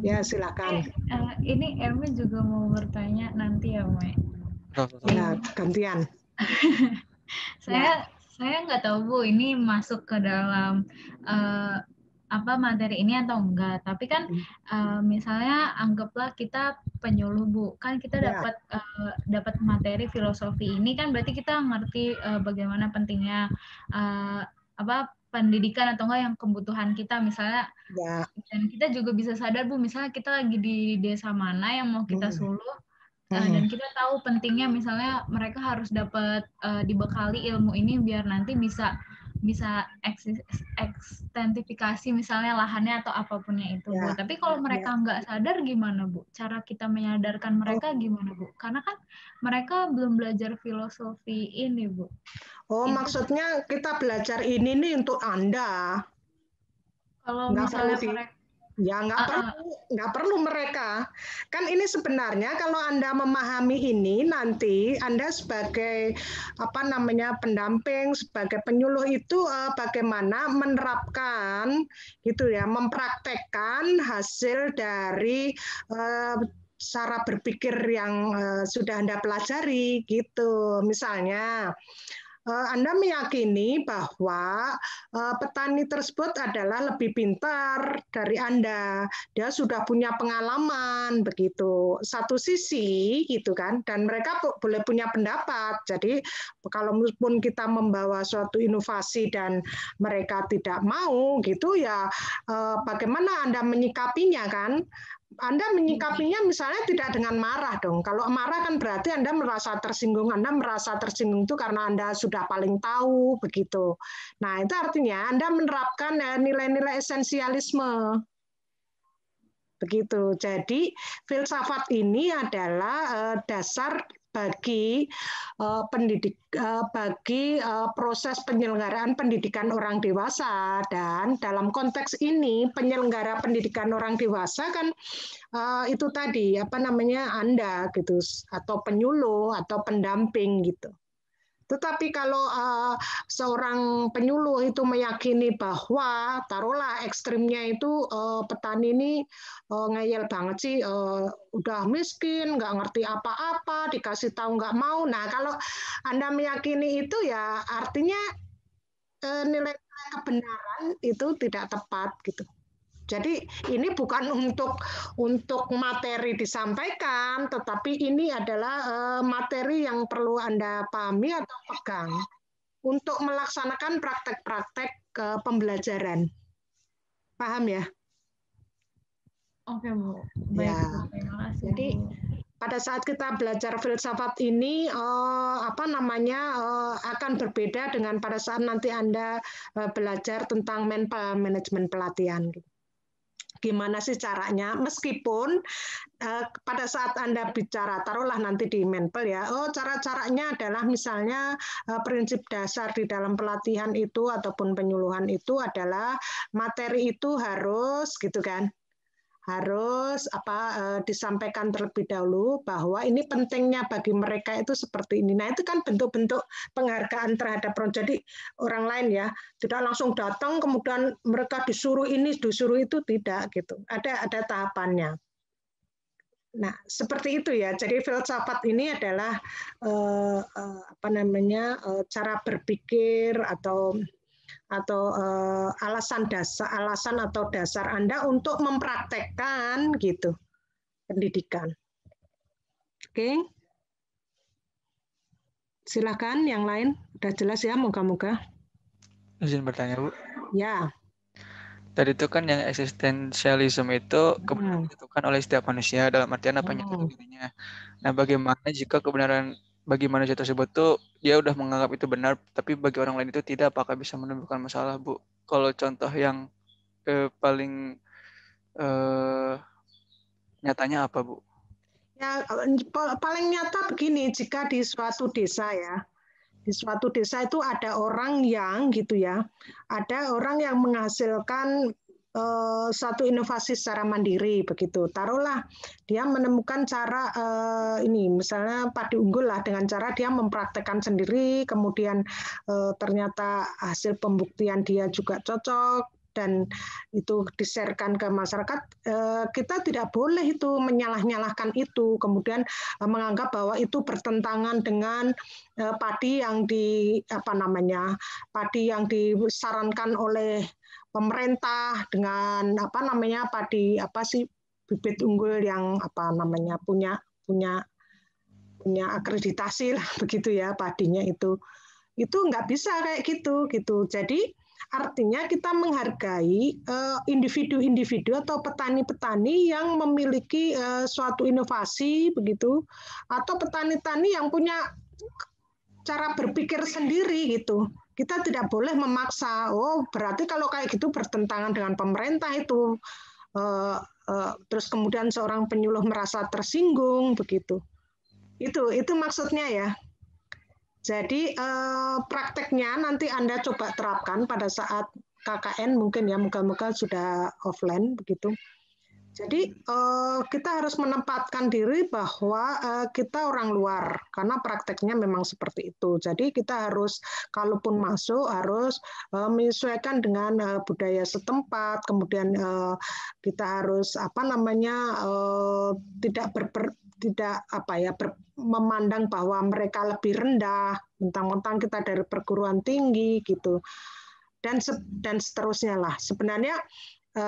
Ya, silakan. Ini Emi juga mau bertanya nanti ya, Mai. Ya, gantian. Saya nggak tahu Bu, ini masuk ke dalam materi ini atau enggak. Tapi kan misalnya anggaplah kita penyuluh Bu, kan kita dapat materi filosofi ini kan berarti kita ngerti bagaimana pentingnya pendidikan atau enggak yang kebutuhan kita misalnya. Dan kita juga bisa sadar Bu, misalnya kita lagi di desa mana yang mau kita suluh. Dan kita tahu pentingnya misalnya mereka harus dapat dibekali ilmu ini biar nanti bisa ekstensifikasi misalnya lahannya atau apapunnya itu Bu. Tapi kalau mereka nggak sadar gimana Bu? Cara kita menyadarkan mereka gimana Bu? Karena kan mereka belum belajar filosofi ini Bu. Oh, maksudnya kita belajar ini nih untuk Anda. Kalau misalnya mereka ya nggak perlu mereka. Kan ini sebenarnya kalau Anda memahami ini nanti Anda sebagai pendamping, sebagai penyuluh itu bagaimana menerapkan gitu ya, mempraktekkan hasil dari cara berpikir yang sudah Anda pelajari gitu. Misalnya Anda meyakini bahwa petani tersebut adalah lebih pintar dari Anda. Dia sudah punya pengalaman begitu. Satu sisi gitu kan, dan mereka boleh punya pendapat. Jadi kalau pun kita membawa suatu inovasi dan mereka tidak mau gitu ya, bagaimana Anda menyikapinya kan? Anda menyikapinya misalnya tidak dengan marah dong. Kalau marah kan berarti Anda merasa tersinggung. Anda merasa tersinggung itu karena Anda sudah paling tahu begitu. Nah, itu artinya Anda menerapkan nilai-nilai esensialisme. Begitu. Jadi, filsafat ini adalah dasar bagi proses penyelenggaraan pendidikan orang dewasa, dan dalam konteks ini penyelenggara pendidikan orang dewasa kan itu tadi Anda gitu, atau penyuluh atau pendamping gitu. Tetapi kalau seorang penyuluh itu meyakini bahwa taruhlah ekstrimnya itu petani ini ngeyel banget sih, udah miskin, nggak ngerti apa-apa, dikasih tahu nggak mau. Nah, kalau Anda meyakini itu ya artinya nilai kebenaran itu tidak tepat gitu. Jadi ini bukan untuk materi disampaikan, tetapi ini adalah materi yang perlu Anda pahami atau pegang untuk melaksanakan praktek-praktek pembelajaran. Paham ya? Oke Bu, baik. Ya. Terima kasih. Jadi pada saat kita belajar filsafat ini akan berbeda dengan pada saat nanti Anda belajar tentang manajemen pelatihan. Gimana sih caranya? Meskipun pada saat Anda bicara, taruhlah nanti di Menpel ya, cara-caranya adalah misalnya prinsip dasar di dalam pelatihan itu ataupun penyuluhan itu adalah materi itu harus gitu kan, harus disampaikan terlebih dahulu bahwa ini pentingnya bagi mereka itu seperti ini. Nah, itu kan bentuk-bentuk penghargaan terhadap jadi orang lain ya, tidak langsung datang kemudian mereka disuruh ini, disuruh itu, tidak gitu. Ada tahapannya. Nah, seperti itu ya. Jadi filsafat ini adalah cara berpikir atau alasan atau dasar Anda untuk mempraktekkan gitu pendidikan. Oke. Silakan yang lain. Udah jelas ya, moga-moga. Izin bertanya, Bu. Ya. Tadi itu kan yang eksistensialisme itu kebenaran ditentukan oleh setiap manusia, dalam artian apa nyata dirinya. Nah, bagaimana jika kebenaran bagi manusia tersebut tuh dia udah menganggap itu benar, tapi bagi orang lain itu tidak, apakah bisa menimbulkan masalah, Bu? Kalau contoh yang paling nyatanya apa, Bu? Ya, paling nyata begini, jika di suatu desa ya, di suatu desa itu ada orang yang gitu ya, ada orang yang menghasilkan satu inovasi secara mandiri begitu. Taruhlah dia menemukan cara ini, misalnya padi unggul lah, dengan cara dia mempraktekkan sendiri, kemudian ternyata hasil pembuktian dia juga cocok dan itu di-sharekan ke masyarakat. Kita tidak boleh itu menyalah-nyalahkan itu, kemudian menganggap bahwa itu bertentangan dengan padi yang padi yang disarankan oleh pemerintah dengan padi bibit unggul yang punya akreditasi lah begitu ya, padinya itu nggak bisa kayak gitu. Jadi artinya kita menghargai individu-individu atau petani-petani yang memiliki suatu inovasi begitu, atau petani-petani yang punya cara berpikir sendiri gitu. Kita tidak boleh memaksa. Oh, berarti kalau kayak gitu bertentangan dengan pemerintah itu. Terus kemudian seorang penyuluh merasa tersinggung begitu. Itu maksudnya ya. Jadi prakteknya nanti Anda coba terapkan pada saat KKN mungkin ya, moga-moga sudah offline begitu. Jadi kita harus menempatkan diri bahwa kita orang luar, karena prakteknya memang seperti itu. Jadi kita harus, kalaupun masuk, harus menyesuaikan dengan budaya setempat. Kemudian kita harus tidak memandang bahwa mereka lebih rendah, mentang-mentang kita dari perguruan tinggi gitu, dan seterusnya lah. Sebenarnya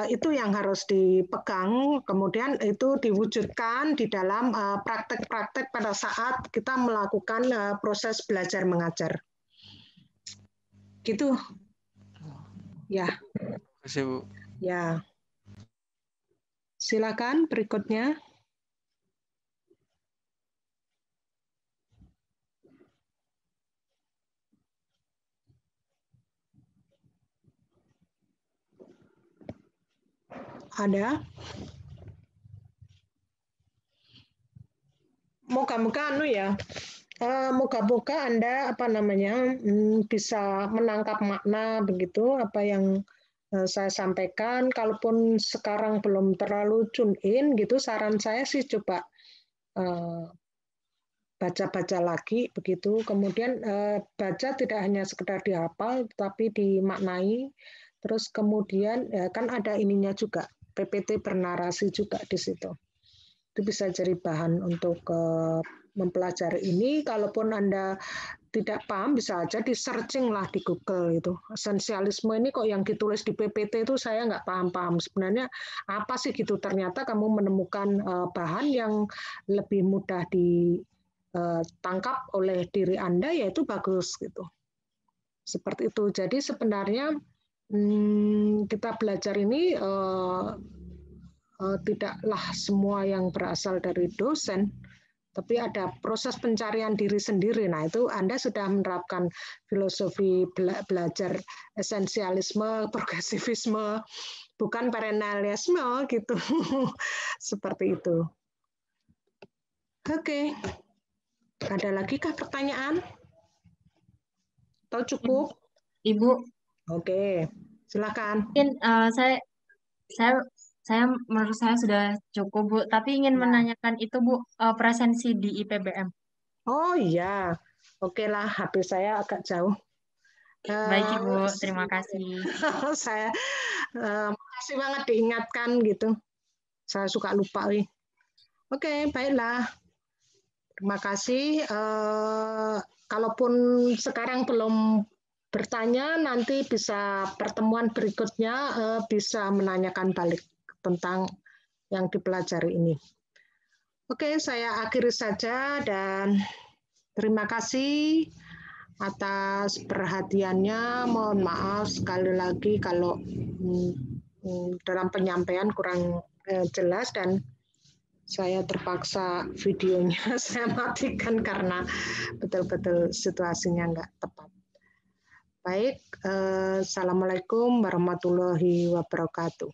itu yang harus dipegang, kemudian itu diwujudkan di dalam praktek-praktek pada saat kita melakukan proses belajar mengajar. Gitu. Ya. Terima kasih, Bu. Ya. Silakan berikutnya. Ada? Moga-moga moga-moga Anda bisa menangkap makna begitu apa yang saya sampaikan. Kalaupun sekarang belum terlalu tune in gitu, saran saya sih coba baca-baca lagi begitu. Kemudian baca tidak hanya sekedar dihafal, tapi dimaknai. Terus kemudian kan ada ininya juga, PPT bernarasi juga di situ. Itu bisa jadi bahan untuk mempelajari ini. Kalaupun Anda tidak paham, bisa aja di-searching lah di Google itu. Esensialisme ini kok yang ditulis di PPT itu saya nggak paham-paham. Sebenarnya apa sih gitu? Ternyata kamu menemukan bahan yang lebih mudah ditangkap oleh diri Anda, yaitu bagus gitu. Seperti itu. Jadi sebenarnya kita belajar ini tidaklah semua yang berasal dari dosen, tapi ada proses pencarian diri sendiri. Nah, itu Anda sudah menerapkan filosofi belajar esensialisme, progresivisme, bukan perennialisme gitu. Seperti itu. Oke. Ada lagi kah pertanyaan? Atau cukup? Ibu. Oke, silakan. Mungkin saya menurut saya sudah cukup, Bu. Tapi ingin menanyakan itu, Bu, presensi di IPBM. Oh iya, oke lah, HP saya agak jauh. Baik, Ibu. Terima kasih. Saya makasih banget diingatkan gitu. Saya suka lupa. Oke, baiklah. Terima kasih. Kalaupun sekarang belum bertanya, nanti bisa pertemuan berikutnya bisa menanyakan balik tentang yang dipelajari ini. Oke, saya akhiri saja dan terima kasih atas perhatiannya. Mohon maaf sekali lagi kalau dalam penyampaian kurang jelas dan saya terpaksa videonya saya matikan karena betul-betul situasinya nggak tepat. Baik, Assalamualaikum warahmatullahi wabarakatuh.